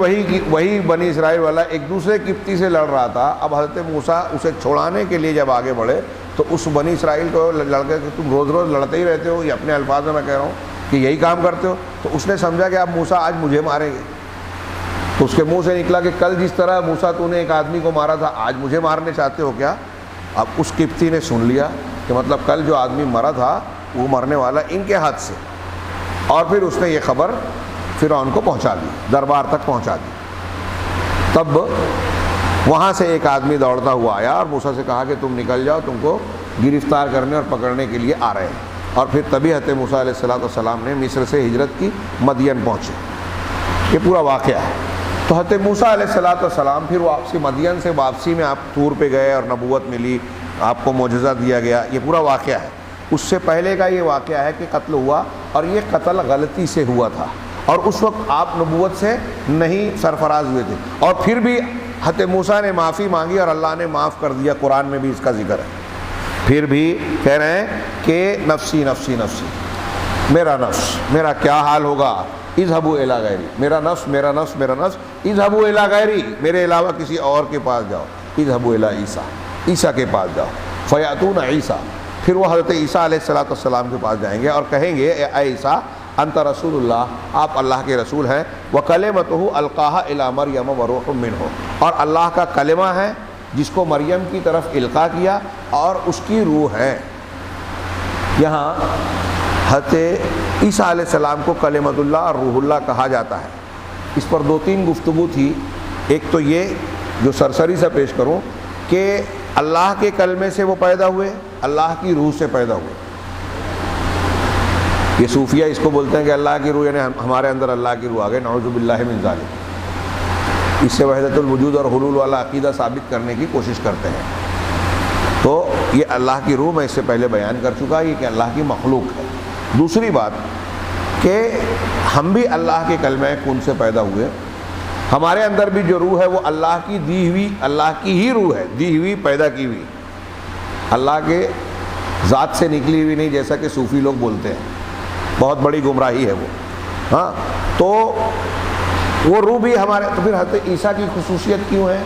وہی بنی اسرائیل والا ایک دوسرے قبطی سے لڑ رہا تھا. اب حضرت موسیٰ اسے چھوڑانے کے لیے جب آگے بڑھے تو اس بنی اسرائیل کو لڑکے کہ تم روز روز لڑتے ہی رہتے ہو، یہ اپنے الفاظ میں کہہ رہا ہوں کہ یہی کام کرتے ہو. تو اس نے سمجھا کہ اب موسیٰ آج مجھے ماریں گے. تو اس کے منہ سے نکلا کہ کل جس طرح موسیٰ تو نے ایک آدمی کو مارا تھا، آج مجھے مارنے چاہتے ہو کیا؟ اب اس قبطی نے سن لیا کہ مطلب کل جو آدمی مرا تھا وہ مرنے والا ان کے ہاتھ سے. اور پھر اس نے یہ خبر فرعون کو پہنچا دی، دربار تک پہنچا دی. تب وہاں سے ایک آدمی دوڑتا ہوا آیا اور موسیٰ سے کہا کہ تم نکل جاؤ، تم کو گرفتار کرنے اور پکڑنے کے لیے آ رہے ہیں. اور پھر تبھی حضرت موسیٰ علیہ السلام نے مصر سے ہجرت کی، مدین پہنچے. یہ پورا واقعہ ہے. تو حضرت موسیٰ علیہ السلام پھر واپسی مدین سے واپسی میں آپ طور پہ گئے اور نبوت ملی، آپ کو معجزہ دیا گیا، یہ پورا واقعہ ہے۔ اس سے پہلے کا یہ واقعہ ہے کہ قتل ہوا، اور یہ قتل غلطی سے ہوا تھا، اور اس وقت آپ نبوت سے نہیں سرفراز ہوئے تھے، اور پھر بھی حضرت موسیٰ نے معافی مانگی اور اللہ نے معاف کر دیا، قرآن میں بھی اس کا ذکر ہے۔ پھر بھی کہہ رہے ہیں کہ نفسی نفسی نفسی، میرا نفس، میرا کیا حال ہوگا، اذهبوا الی غیری، میرا نفس میرا نفس میرا نفس، اذهبوا الی غیری، میرے علاوہ کسی اور کے پاس جاؤ، اذهبوا الی عیسیٰ، عیسیٰ کے پاس جاؤ، فیاتون عیسیٰ، پھر وہ حضرت عیسیٰ علیہ السلام کے پاس جائیں گے اور کہیں گے اے عیسیٰ انت رسول اللہ، آپ اللہ کے رسول ہیں، وکلمتہ القاها الی مریم وروح منہ، اور اللہ کا کلمہ ہے جس کو مریم کی طرف القاء کیا اور اس کی روح ہے۔ یہاں حضرت عیسیٰ علیہ السلام کو کلمۃ اللہ اور روح اللہ کہا جاتا ہے۔ اس پر دو تین گفتگو تھی، ایک تو یہ جو سرسری سے پیش کروں کہ اللہ کے کلمے سے وہ پیدا ہوئے، اللہ کی روح سے پیدا ہوئے۔ یہ صوفیہ اس کو بولتے ہیں کہ اللہ کی روح، یعنی ہمارے اندر اللہ کی روح آ گئی، نعوذ باللہ من ذالک۔ اس سے وحدت الوجود اور حلول والا عقیدہ ثابت کرنے کی کوشش کرتے ہیں۔ تو یہ اللہ کی روح میں اس سے پہلے بیان کر چکا، یہ کہ اللہ کی مخلوق ہے۔ دوسری بات کہ ہم بھی اللہ کے کلمہ کن سے پیدا ہوئے، ہمارے اندر بھی جو روح ہے وہ اللہ کی دی ہوئی، اللہ کی ہی روح ہے، دی ہوئی، پیدا کی ہوئی، اللہ کے ذات سے نکلی ہوئی نہیں، جیسا کہ صوفی لوگ بولتے ہیں، بہت بڑی گمراہی ہے وہ۔ ہاں، تو وہ روح بھی ہمارے، تو پھر حضرت عیسیٰ کی خصوصیت کیوں ہے؟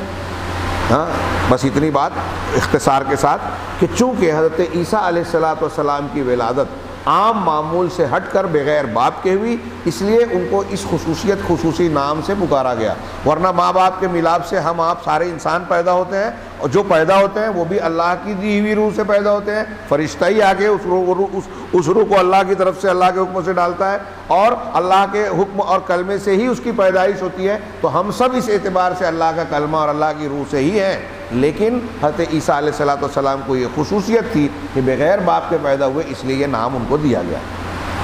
ہاں، بس اتنی بات اختصار کے ساتھ کہ چونکہ حضرت عیسیٰ علیہ السلام کی ولادت عام معمول سے ہٹ کر بغیر باپ کے ہوئی، اس لیے ان کو اس خصوصی نام سے پکارا گیا، ورنہ ماں باپ کے ملاپ سے ہم آپ سارے انسان پیدا ہوتے ہیں، اور جو پیدا ہوتے ہیں وہ بھی اللہ کی دی ہوئی روح سے پیدا ہوتے ہیں۔ فرشتہ ہی آ کے اس روح کو اللہ کی طرف سے اللہ کے حکم سے ڈالتا ہے، اور اللہ کے حکم اور کلمے سے ہی اس کی پیدائش ہوتی ہے۔ تو ہم سب اس اعتبار سے اللہ کا کلمہ اور اللہ کی روح سے ہی ہیں، لیکن حضرت عیسیٰ علیہ السلام کو یہ خصوصیت تھی کہ بغیر باپ کے پیدا ہوئے، اس لیے یہ نام ان کو دیا گیا،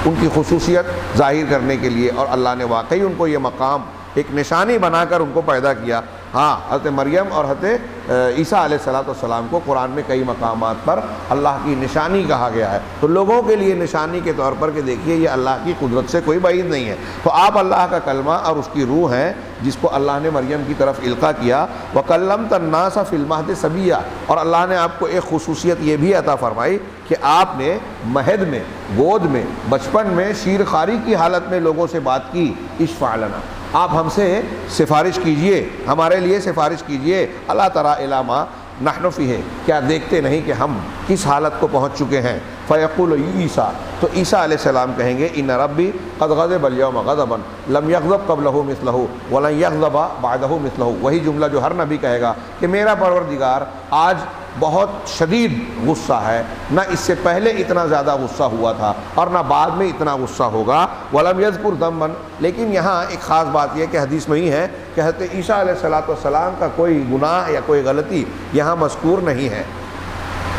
ان کی خصوصیت ظاہر کرنے کے لیے، اور اللہ نے واقعی ان کو یہ مقام ایک نشانی بنا کر ان کو پیدا کیا۔ ہاں، حضرت مریم اور حضرت عیسیٰ علیہ السلام کو قرآن میں کئی مقامات پر اللہ کی نشانی کہا گیا ہے، تو لوگوں کے لیے نشانی کے طور پر کہ دیکھیے یہ اللہ کی قدرت سے کوئی بعید نہیں ہے۔ تو آپ اللہ کا کلمہ اور اس کی روح ہیں جس کو اللہ نے مریم کی طرف القاء کیا۔ وَكَلَّمْتَ النَّاسَ فِي الْمَهْدِ صَبِيًّا، اور اللہ نے آپ کو ایک خصوصیت یہ بھی عطا فرمائی کہ آپ نے مہد میں، گود میں، بچپن میں شیر خواری کی حالت میں لوگوں سے بات کی، اشفع لنا، آپ ہم سے سفارش کیجئے، ہمارے لیے سفارش کیجئے، اللہ تری الی ما نحن فیہ، کیا دیکھتے نہیں کہ ہم کس حالت کو پہنچ چکے ہیں۔ فیقول عیسیٰ، تو عیسیٰ علیہ السلام کہیں گے ان ربی قد غضب اليوم غضبا لم یغضب قبلہ مثلہ ولن یغضب بعدہ مثلہ، وہی جملہ جو ہر نبی کہے گا کہ میرا پروردگار آج بہت شدید غصہ ہے، نہ اس سے پہلے اتنا زیادہ غصہ ہوا تھا اور نہ بعد میں اتنا غصہ ہوگا۔ وَلَمْ يَذْكُرْ ذَنْبًا، لیکن یہاں ایک خاص بات یہ کہ حدیث میں ہی ہے کہ حضرت عیسیٰ علیہ السلام کا کوئی گناہ یا کوئی غلطی یہاں مذکور نہیں ہے۔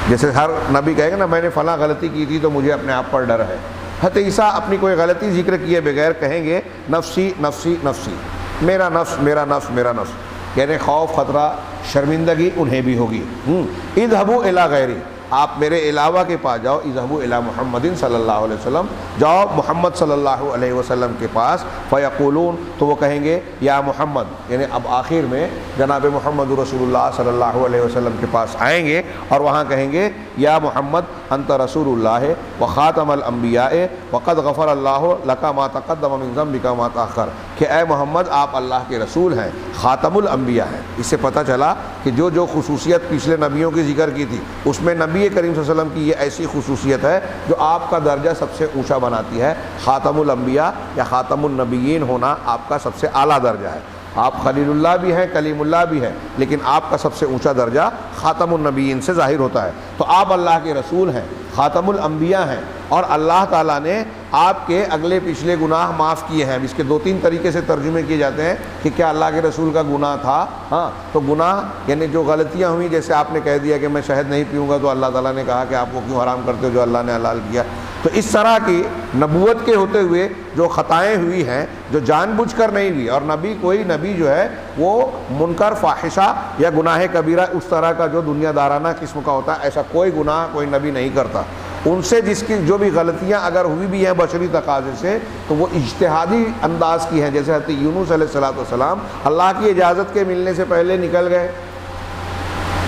جیسے ہر نبی کہے گا نا میں نے فلاں غلطی کی تھی تو مجھے اپنے آپ پر ڈر ہے، حضرت عیسیٰ اپنی کوئی غلطی ذکر کیے بغیر کہیں گے نفسی نفسی نفسی، میرا نفس میرا نفس میرا نفس، یعنی خوف، خطرہ، شرمندگی انہیں بھی ہوگی۔ اذهبوا الی غیری، آپ میرے علاوہ کے پاس جاؤ، اذهبوا الی محمد صلی اللہ علیہ وسلم، جاؤ محمد صلی اللہ علیہ وسلم کے پاس، فیقولون، تو وہ کہیں گے یا محمد، یعنی اب آخر میں جناب محمد رسول اللہ صلی اللہ علیہ وسلم کے پاس آئیں گے اور وہاں کہیں گے یا محمد انت رسول اللہ وخاتم الانبیاء وقد غفر اللہ لک ما تقدم من ذنبک وما تاخر، کہ اے محمد آپ اللہ کے رسول ہیں، خاتم الانبیاء ہیں۔ اس سے پتہ چلا کہ جو خصوصیت پچھلے نبیوں کی ذکر کی تھی اس میں نبی کریم صلی اللہ علیہ وسلم کی یہ ایسی خصوصیت ہے جو آپ کا درجہ سب سے اونچا بناتی ہے۔ خاتم الانبیاء یا خاتم النبیین ہونا آپ کا سب سے اعلیٰ درجہ ہے۔ آپ خلیل اللہ بھی ہیں، کلیم اللہ بھی ہیں، لیکن آپ کا سب سے اونچا درجہ خاتم النبیین سے ظاہر ہوتا ہے۔ تو آپ اللہ کے رسول ہیں، خاتم الانبیاء ہیں، اور اللہ تعالیٰ نے آپ کے اگلے پچھلے گناہ معاف کیے ہیں۔ اس کے دو تین طریقے سے ترجمے کیے جاتے ہیں کہ کیا اللہ کے رسول کا گناہ تھا؟ ہاں، تو گناہ یعنی جو غلطیاں ہوئیں، جیسے آپ نے کہہ دیا کہ میں شہد نہیں پیوں گا تو اللہ تعالیٰ نے کہا کہ آپ کو کیوں حرام کرتے ہو جو اللہ نے حلال کیا۔ تو اس طرح کی نبوت کے ہوتے ہوئے جو خطائیں ہوئی ہیں جو جان بوجھ کر نہیں ہوئی، اور کوئی نبی جو ہے وہ منکر فاحشہ یا گناہ کبیرہ اس طرح کا جو دنیا دارانہ قسم کا ہوتا ہے ایسا کوئی گناہ کوئی نبی نہیں کرتا۔ ان سے جس کی جو بھی غلطیاں اگر ہوئی بھی ہیں بشری تقاضے سے تو وہ اجتہادی انداز کی ہیں، جیسے حضرت یونس علیہ السلام اللہ کی اجازت کے ملنے سے پہلے نکل گئے،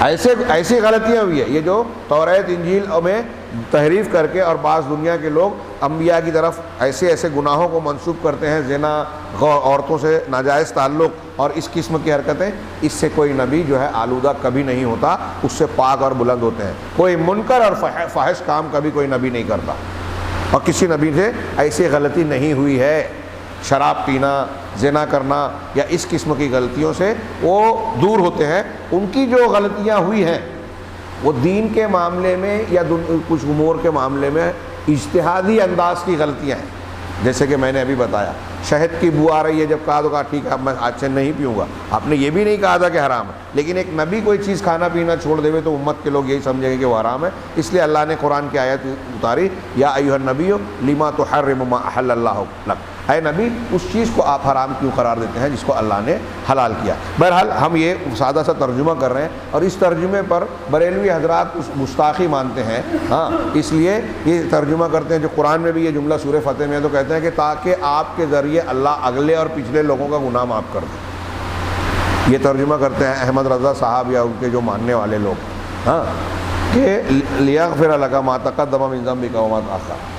ایسی غلطیاں ہوئی ہیں۔ یہ جو توریت انجیل میں تحریف کر کے اور بعض دنیا کے لوگ انبیاء کی طرف ایسے گناہوں کو منسوب کرتے ہیں، زنا، عورتوں سے ناجائز تعلق اور اس قسم کی حرکتیں، اس سے کوئی نبی جو ہے آلودہ کبھی نہیں ہوتا، اس سے پاک اور بلند ہوتے ہیں۔ کوئی منکر اور فاحش کام کبھی کوئی نبی نہیں کرتا، اور کسی نبی سے ایسی غلطی نہیں ہوئی ہے۔ شراب پینا، زنا کرنا یا اس قسم کی غلطیوں سے وہ دور ہوتے ہیں۔ ان کی جو غلطیاں ہوئی ہیں وہ دین کے معاملے میں یا کچھ امور کے معاملے میں اجتہادی انداز کی غلطیاں ہیں، جیسے کہ میں نے ابھی بتایا شہد کی بو آ رہی ہے، جب کہا تو کہا ٹھیک ہے اب میں آج سے نہیں پیوں گا۔ آپ نے یہ بھی نہیں کہا تھا کہ حرام ہے، لیکن ایک نبی کوئی چیز کھانا پینا چھوڑ دے تو امت کے لوگ یہی سمجھیں گے کہ وہ حرام ہے، اس لیے اللہ نے قرآن کی آیت اتاری، یا ایھا النبی لما تحرم ما احل اللہ لک، اے نبی اس چیز کو آپ حرام کیوں قرار دیتے ہیں جس کو اللہ نے حلال کیا۔ بہرحال ہم یہ سادہ سا ترجمہ کر رہے ہیں، اور اس ترجمے پر بریلوی حضرات گستاخی مانتے ہیں، ہاں اس لیے یہ ترجمہ کرتے ہیں۔ جو قرآن میں بھی یہ جملہ سورہ فتح میں ہے تو کہتے ہیں کہ تاکہ آپ کے ذریعے اللہ اگلے اور پچھلے لوگوں کا گناہ معاف کر دے۔ یہ ترجمہ کرتے ہیں احمد رضا صاحب یا ان کے جو ماننے والے لوگ، ہاں کہ لیغفر لک ما تقدم من ذنبک وما تأخر،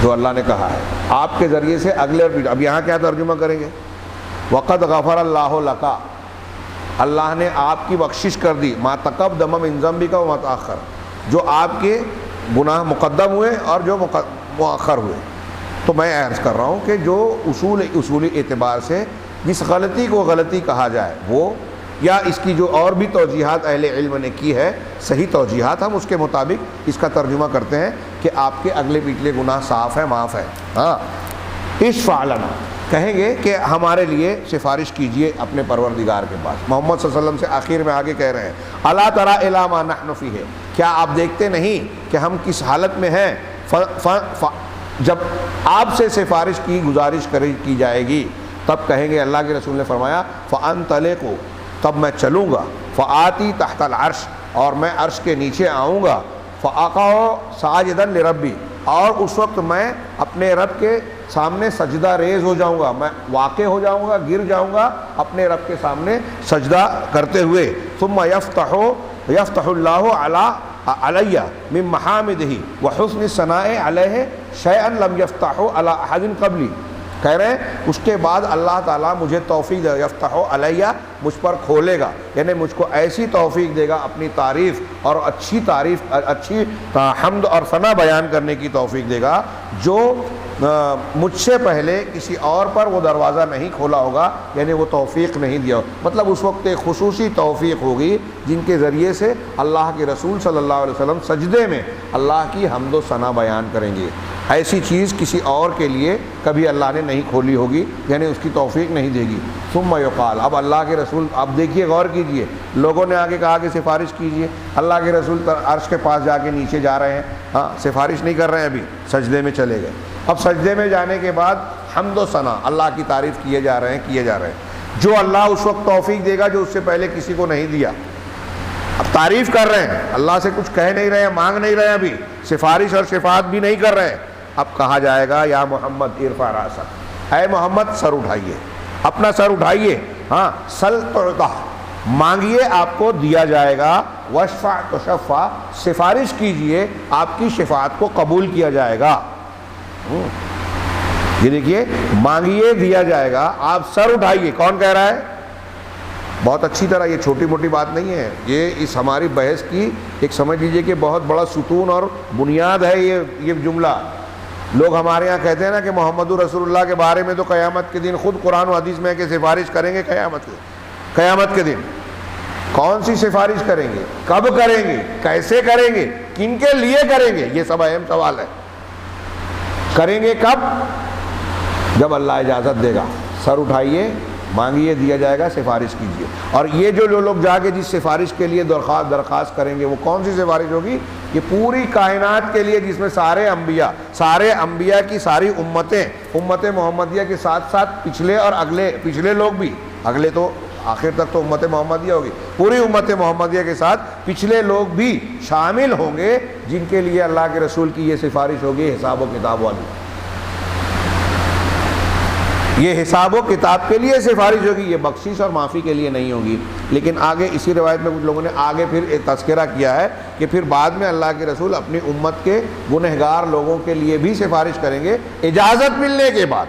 جو اللہ نے کہا ہے آپ کے ذریعے سے اگلے اور پچھلے۔ اب یہاں کیا ترجمہ کریں گے؟ وقد غفر اللہ لک، اللہ نے آپ کی بخشش کر دی، ما تقدم من ذنبک وما تأخر، جو آپ کے گناہ مقدم ہوئے اور جو مؤخر ہوئے۔ تو میں عرض کر رہا ہوں کہ جو اصولی اعتبار سے جس غلطی کو غلطی کہا جائے وہ، یا اس کی جو اور بھی توجیحات اہل علم نے کی ہے صحیح توجیحات، ہم اس کے مطابق اس کا ترجمہ کرتے ہیں کہ آپ کے اگلے پچھلے گناہ صاف ہے، معاف ہے۔ ہاں اشفع لنا، کہیں گے کہ ہمارے لیے سفارش کیجئے اپنے پروردگار کے پاس۔ محمد صلی اللہ علیہ وسلم سے آخر میں آگے کہہ رہے ہیں الا تری الی ما نحن فیہ، کیا آپ دیکھتے نہیں کہ ہم کس حالت میں ہیں؟ جب آپ سے سفارش کی گزارش کی جائے گی تب کہیں گے، اللہ کے رسول نے فرمایا فانطلق، تب میں چلوں گا، فآتی تحت العرش، اور میں عرش کے نیچے آؤں گا، فاقع ساجدا لربی، اور اس وقت میں اپنے رب کے سامنے سجدہ ریز ہو جاؤں گا، میں واقع ہو جاؤں گا، گر جاؤں گا اپنے رب کے سامنے سجدہ کرتے ہوئے۔ ثم یفتح اللہ علی من محامدہ وحسن الثناء علیہ شیئا لم یفتح علی احد قبلی، کہہ رہے ہیں اس کے بعد اللہ تعالیٰ مجھے توفیق دے، یفتح علیہ مجھ پر کھولے گا، یعنی مجھ کو ایسی توفیق دے گا اپنی تعریف اور اچھی حمد اور ثنا بیان کرنے کی توفیق دے گا جو مجھ سے پہلے کسی اور پر وہ دروازہ نہیں کھولا ہوگا، یعنی وہ توفیق نہیں دیا ہو۔ مطلب اس وقت ایک خصوصی توفیق ہوگی جن کے ذریعے سے اللہ کے رسول صلی اللہ علیہ وسلم سجدے میں اللہ کی حمد و ثنا بیان کریں گے۔ ایسی چیز کسی اور کے لیے کبھی اللہ نے نہیں کھولی ہوگی، یعنی اس کی توفیق نہیں دے گی۔ ثم یقال، اب اللہ کے رسول، اب دیکھیے غور کیجئے، لوگوں نے آگے کہا کہ سفارش کیجئے، اللہ کے رسول عرش کے پاس جا کے نیچے جا رہے ہیں، ہاں سفارش نہیں کر رہے ہیں، ابھی سجدے میں چلے گئے۔ اب سجدے میں جانے کے بعد حمد و ثنا اللہ کی تعریف کیے جا رہے ہیں، جو اللہ اس وقت توفیق دے گا جو اس سے پہلے کسی کو نہیں دیا۔ اب تعریف کر رہے ہیں، اللہ سے کچھ کہہ نہیں رہے ہیں، مانگ نہیں رہے ہیں، ابھی سفارش اور شفاعت بھی نہیں کر رہے ہیں۔ اب کہا جائے گا یا محمد ارفع راسک، اے محمد سر اٹھائیے، اپنا سر اٹھائیے، ہاں سل تعطا، مانگیے آپ کو دیا جائے گا، واشفع تشفع، سفارش کیجئے آپ کی شفاعت کو قبول کیا جائے گا۔ یہ دیکھیے، مانگیے دیا جائے گا، آپ سر اٹھائیے، کون کہہ رہا ہے؟ بہت اچھی طرح، یہ چھوٹی موٹی بات نہیں ہے، یہ اس ہماری بحث کی ایک سمجھ لیجئے کہ بہت بڑا ستون اور بنیاد ہے یہ جملہ۔ لوگ ہمارے ہاں کہتے ہیں نا کہ محمد رسول اللہ کے بارے میں تو قیامت کے دن خود قرآن و حدیث میں کہ سفارش کریں گے قیامت کے دن۔ کون سی سفارش کریں گے، کب کریں گے، کیسے کریں گے، کن کے لیے کریں گے، یہ سب اہم سوال ہے۔ کریں گے کب؟ جب اللہ اجازت دے گا۔ سر اٹھائیے، مانگیے دیا جائے گا، سفارش کیجیے۔ اور یہ جو لوگ جا کے جس سفارش کے لیے درخواست کریں گے وہ کون سی سفارش ہوگی؟ یہ پوری کائنات کے لیے، جس میں سارے انبیاء کی ساری امتیں، امت محمدیہ کے ساتھ ساتھ پچھلے اور پچھلے لوگ بھی، اگلے تو آخر تک تو امت محمدیہ ہوگی، پوری امت محمدیہ کے ساتھ پچھلے لوگ بھی شامل ہوں گے، جن کے لیے اللہ کے رسول کی یہ سفارش ہوگی حساب و کتاب والی۔ یہ حساب و کتاب کے لیے سفارش ہوگی، یہ بخشش اور معافی کے لیے نہیں ہوگی۔ لیکن آگے اسی روایت میں کچھ لوگوں نے آگے پھر تذکرہ کیا ہے کہ پھر بعد میں اللہ کے رسول اپنی امت کے گنہگار لوگوں کے لیے بھی سفارش کریں گے اجازت ملنے کے بعد۔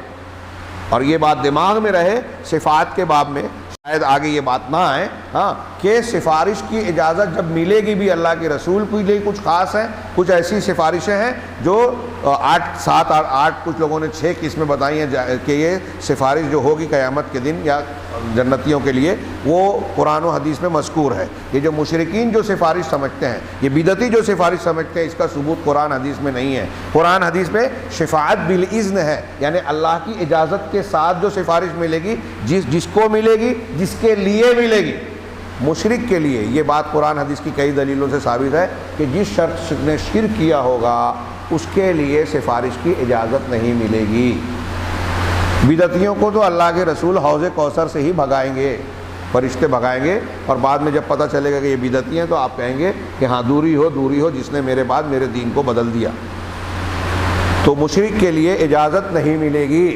اور یہ بات دماغ میں رہے، صفات کے باب میں شاید آگے یہ بات نہ آئے، ہاں، کہ سفارش کی اجازت جب ملے گی بھی اللہ کے رسول کے لیے کچھ خاص ہیں، کچھ ایسی سفارشیں ہیں جو 7 اور 8 کچھ لوگوں نے 6 قسمیں بتائی ہیں کہ یہ سفارش جو ہوگی قیامت کے دن یا جنتیوں کے لیے، وہ قرآن و حدیث میں مذکور ہے۔ یہ جو مشرکین جو سفارش سمجھتے ہیں، یہ بدعتی جو سفارش سمجھتے ہیں، اس کا ثبوت قرآن حدیث میں نہیں ہے۔ قرآن حدیث میں شفاعت بالاذن ہے، یعنی اللہ کی اجازت کے ساتھ جو سفارش ملے گی، جس کو ملے گی، جس کے لیے ملے گی۔ مشرک کے لیے یہ بات قرآن حدیث کی کئی دلیلوں سے ثابت ہے کہ جس شخص نے شرک کیا ہوگا اس کے لیے سفارش کی اجازت نہیں ملے گی۔ بدعتیوں کو تو اللہ کے رسول حوض کوثر سے ہی بھگائیں گے، فرشتے بھگائیں گے، اور بعد میں جب پتہ چلے گا کہ یہ بدعتی ہیں تو آپ کہیں گے کہ ہاں دوری ہو جس نے میرے بعد میرے دین کو بدل دیا۔ تو مشرک کے لیے اجازت نہیں ملے گی۔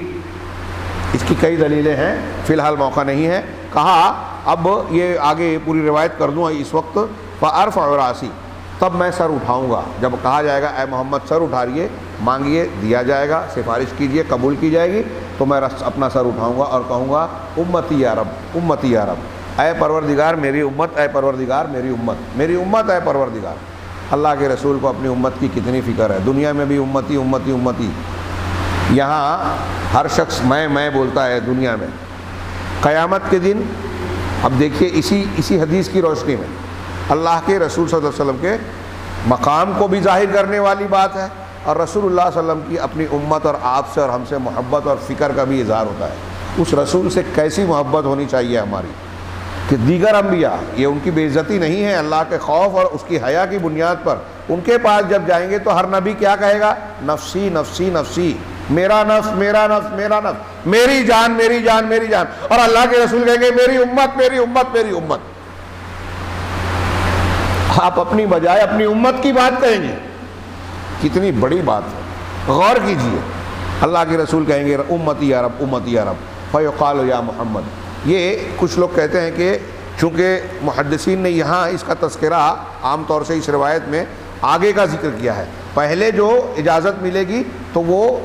اس کی کئی دلیلیں ہیں، فی الحال موقع نہیں ہے۔ کہا اب یہ آگے پوری روایت کر دوں اس وقت، فَأَرْفَعُ رَأْسِي، تب میں سر اٹھاؤں گا۔ جب کہا جائے گا اے محمد سر اٹھائیے، مانگیے، دیا جائے گا، سفارش کیجئے، قبول کی جائے گی، تو میں اپنا سر اٹھاؤں گا اور کہوں گا امتی یا رب، امتی یا رب، اے پروردگار میری امت، اے پروردگار میری امت، میری امت اے پروردگار۔ اللہ کے رسول کو اپنی امت کی کتنی فکر ہے، دنیا میں بھی امتی امتی امتی، یہاں ہر شخص میں بولتا ہے دنیا میں۔ قیامت کے دن اب دیکھیے اسی حدیث کی روشنی میں اللہ کے رسول صلی اللہ علیہ وسلم کے مقام کو بھی ظاہر کرنے والی بات ہے، اور رسول اللہ صلی اللہ علیہ وسلم کی اپنی امت اور آپ سے اور ہم سے محبت اور فکر کا بھی اظہار ہوتا ہے۔ اس رسول سے کیسی محبت ہونی چاہیے ہماری کہ دیگر انبیاء، یہ ان کی بے عزتی نہیں ہے، اللہ کے خوف اور اس کی حیا کی بنیاد پر ان کے پاس جب جائیں گے تو ہر نبی کیا کہے گا؟ نفسی نفسی نفسی، میرا نفس میرا نفس میرا نفس، میری جان میری جان میری جان، اور اللہ کے رسول کہیں گے میری امت میری امت میری امت۔ آپ اپنی بجائے اپنی امت کی بات کہیں گے، کتنی بڑی بات ہے، غور کیجئے۔ اللہ کے رسول کہیں گے امتی یا رب امتی یا رب، فیقال یا محمد۔ یہ کچھ لوگ کہتے ہیں کہ چونکہ محدثین نے یہاں اس کا تذکرہ عام طور سے اس روایت میں آگے کا ذکر کیا ہے، پہلے جو اجازت ملے گی تو وہ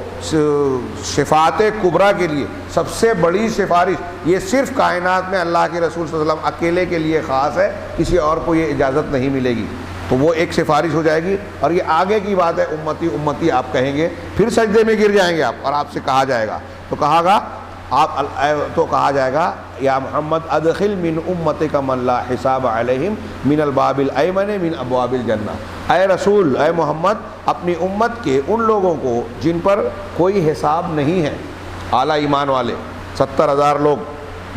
شفاعت کبریٰ کے لیے سب سے بڑی سفارش، یہ صرف کائنات میں اللہ کے رسول صلی اللہ علیہ وسلم اکیلے کے لیے خاص ہے، کسی اور کو یہ اجازت نہیں ملے گی، تو وہ ایک سفارش ہو جائے گی۔ اور یہ آگے کی بات ہے، امتی امتی آپ کہیں گے، پھر سجدے میں گر جائیں گے آپ، اور آپ سے کہا جائے گا، تو کہا جائے گا یا محمد ادخل من امتک من لا حساب علیہم من الباب الایمن من ابواب الجنہ، اے رسول، اے محمد، اپنی امت کے ان لوگوں کو جن پر کوئی حساب نہیں ہے، اعلیٰ ایمان والے 70,000 لوگ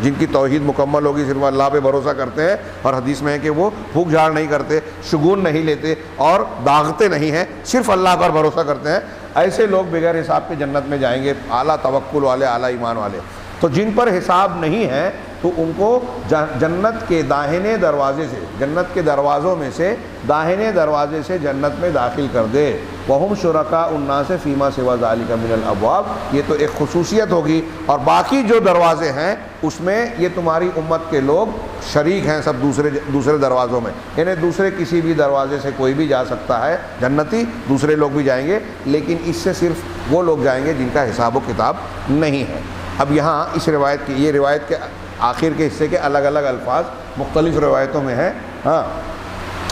جن کی توحید مکمل ہوگی، صرف اللہ پہ بھروسہ کرتے ہیں، اور حدیث میں ہے کہ وہ پھونک جھاڑ نہیں کرتے، شگون نہیں لیتے اور داغتے نہیں ہیں، صرف اللہ پر بھروسہ کرتے ہیں، ایسے لوگ بغیر حساب کے جنت میں جائیں گے، اعلیٰ توکل والے، اعلیٰ ایمان والے۔ تو جن پر حساب نہیں ہے تو ان کو جنت کے داہنے دروازے سے، جنت کے دروازوں میں سے داہنے دروازے سے جنت میں داخل کر دے۔ وَهُمْ شُرَكَاءُ النَّاسِ فِي مَا سِوَى ذَلِكَ مِنَ الْأَبْوَابِ، یہ تو ایک خصوصیت ہوگی، اور باقی جو دروازے ہیں اس میں یہ تمہاری امت کے لوگ شریک ہیں سب دوسرے دروازوں میں، یعنی دوسرے کسی بھی دروازے سے کوئی بھی جا سکتا ہے جنتی، دوسرے لوگ بھی جائیں گے، لیکن اس سے صرف وہ لوگ جائیں گے جن کا حساب و کتاب نہیں ہے۔ اب یہاں اس روایت کی، یہ روایت کے آخر کے حصے کے الگ الگ الفاظ مختلف روایتوں میں ہیں، ہاں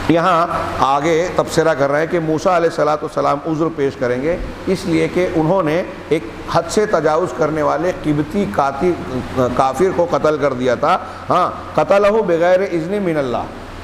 یہاں آگے تبصرہ کر رہے ہیں کہ موسیٰ علیہ السلام عذر پیش کریں گے، اس لیے کہ انہوں نے ایک حد سے تجاوز کرنے والے قبطی کافر کو قتل کر دیا تھا، ہاں قتلہ بغیر اذن من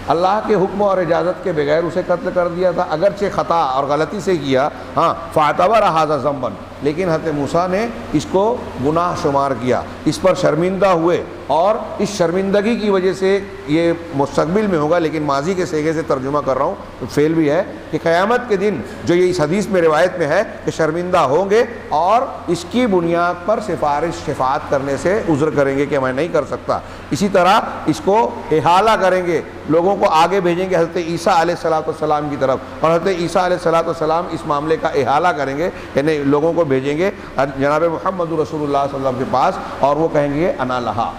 اللہ کے حکم اور اجازت کے بغیر اسے قتل کر دیا تھا، اگرچہ خطا اور غلطی سے کیا، ہاں فاعتبر ھذا ذنبا، لیکن حضرت موسیٰ نے اس کو گناہ شمار کیا، اس پر شرمندہ ہوئے، اور اس شرمندگی کی وجہ سے یہ مستقبل میں ہوگا لیکن ماضی کے صیغے سے ترجمہ کر رہا ہوں تو فعل بھی ہے کہ قیامت کے دن جو یہ اس حدیث میں روایت میں ہے کہ شرمندہ ہوں گے اور اس کی بنیاد پر سفارش شفاعت کرنے سے عذر کریں گے کہ میں نہیں کر سکتا۔ اسی طرح اس کو احالہ کریں گے، لوگوں کو آگے بھیجیں گے حضرت عیسیٰ علیہ السلام کی طرف، اور حضرت عیسیٰ علیہ السلام اس معاملے کا احالہ کریں گے، یعنی لوگوں کو بھیجیں گے جناب محمد رسول اللہ صلی اللہ علیہ وسلم کے پاس، اور وہ کہیں گے انا لہا۔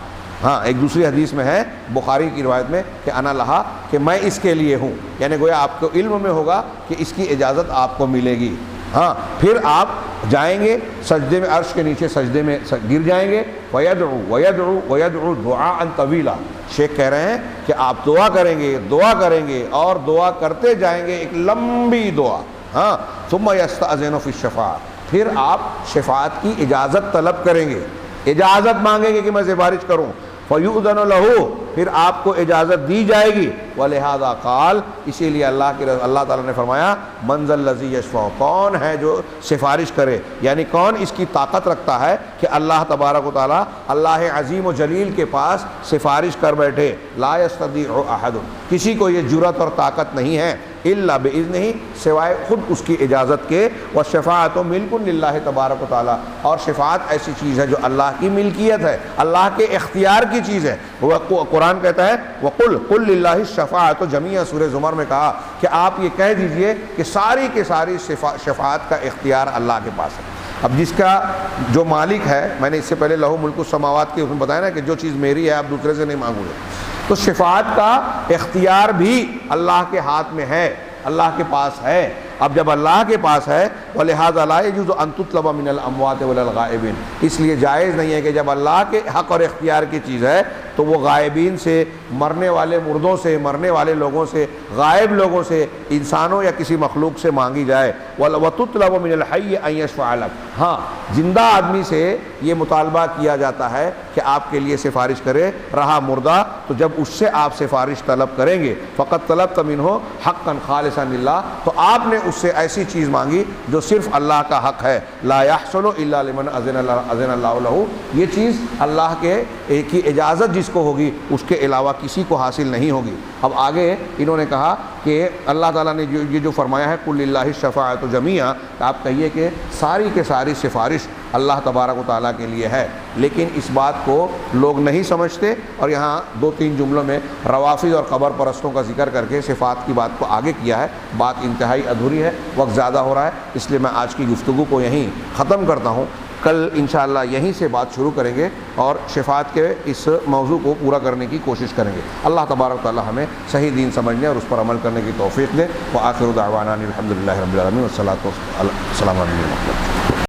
ہاں ایک دوسری حدیث میں ہے بخاری کی روایت میں کہ انا لہا، کہ میں اس کے لیے ہوں، یعنی گویا آپ کو علم میں ہوگا کہ اس کی اجازت آپ کو ملے گی۔ ہاں پھر آپ جائیں گے سجدے میں، عرش کے نیچے سجدے میں گر جائیں گے، وَيَدْعُو وَيَدْعُو وَيَدْعُو دُعَاءً طَوِيلًا۔ شیخ کہہ رہے ہیں کہ آپ دعا کریں گے، دعا کریں گے اور دعا کرتے جائیں گے، ایک لمبی دعا۔ ہاں ثُمَّ يَسْتَأْذِنُ فِي الشَّفَاعَةِ، پھر آپ شفاعت کی اجازت طلب کریں گے، اجازت مانگیں گے کہ میں سفارش کروں، فَيُؤْذَنُ لَهُ، پھر آپ کو اجازت دی جائے گی۔ وَلِهَذَا قال، اسی لیے اللہ تعالیٰ نے فرمایا مَنْ ذَا الَّذِي يَشْفَعُ، کون ہے جو سفارش کرے، یعنی کون اس کی طاقت رکھتا ہے کہ اللہ تبارک و تعالیٰ اللہ عظیم و جلیل کے پاس سفارش کر بیٹھے۔ لا يستطيع احد، کسی کو یہ جرأت اور طاقت نہیں ہے، الا باذنہ، سوائے خود اس کی اجازت کے۔ والشفاعۃ ملک للہ تبارک و تعالیٰ، اور شفاعت ایسی چیز ہے جو اللہ کی ملکیت ہے، اللہ کے اختیار کی چیز ہے۔ قرآن کہتا ہے وَقُلْ قُلْ لِلَّهِ الشَّفَاعَةُ جَمِيعًا، سورہ زمر میں کہا کہ آپ یہ کہہ دیجئے کہ ساری کے ساری شفاعت کا اختیار اللہ کے پاس ہے۔ اب جس کا جو مالک ہے، میں نے اس سے پہلے لہو ملک السماوات کے اس میں بتایا نا کہ جو چیز میری ہے آپ دوسرے سے نہیں مانگو گے، تو شفاعت کا اختیار بھی اللہ کے ہاتھ میں ہے، اللہ کے پاس ہے۔ اب جب اللہ کے پاس ہے وَلِهَذَا لَا يَجُوزُ أَن تُطْلَبَ مِنَ الْأَمْوَاتِ وَلَا الْغَائِبِينَ، اس لیے جائز نہیں ہے کہ جب اللہ کے حق اور اختیار کی چیز ہے تو وہ غائبین سے، مرنے والے مردوں سے، مرنے والے لوگوں سے، غائب لوگوں سے، انسانوں یا کسی مخلوق سے مانگی جائے۔ وَتُطْلَبُ مِنَ الْحَيِّ أَن يَشْفَعَ لَكَ، ہاں زندہ آدمی سے یہ مطالبہ کیا جاتا ہے کہ آپ کے لیے سفارش کرے، رہا مردہ تو جب اس سے آپ سفارش طلب کریں گے فقط طلبت منہ حقا خالصا للہ، تو آپ نے اس سے ایسی چیز مانگی جو صرف اللہ کا حق ہے۔ لا يحصل الا لمن اذن اللہ لہ، یہ چیز اللہ کے کی اجازت جس کو ہوگی اس کے علاوہ کسی کو حاصل نہیں ہوگی۔ اب آگے انہوں نے کہا کہ اللہ تعالیٰ نے یہ جو فرمایا ہے قُلْ لِلَّهِ الشَّفَاعَةُ جَمِيعًا، کہ آپ کہیے کہ ساری کے ساری سفارش اللہ تبارک و تعالیٰ کے لیے ہے، لیکن اس بات کو لوگ نہیں سمجھتے، اور یہاں دو تین جملوں میں روافض اور قبر پرستوں کا ذکر کر کے صفات کی بات کو آگے کیا ہے۔ بات انتہائی ادھوری ہے، وقت زیادہ ہو رہا ہے، اس لیے میں آج کی گفتگو کو یہیں ختم کرتا ہوں۔ کل انشاءاللہ یہیں سے بات شروع کریں گے اور شفاعت کے اس موضوع کو پورا کرنے کی کوشش کریں گے۔ اللہ تبارک و تعالی ہمیں صحیح دین سمجھنے اور اس پر عمل کرنے کی توفیق دے۔ وآخر دعوانا الحمدللہ رب العالمین والصلاۃ والسلام علیہ وسلم۔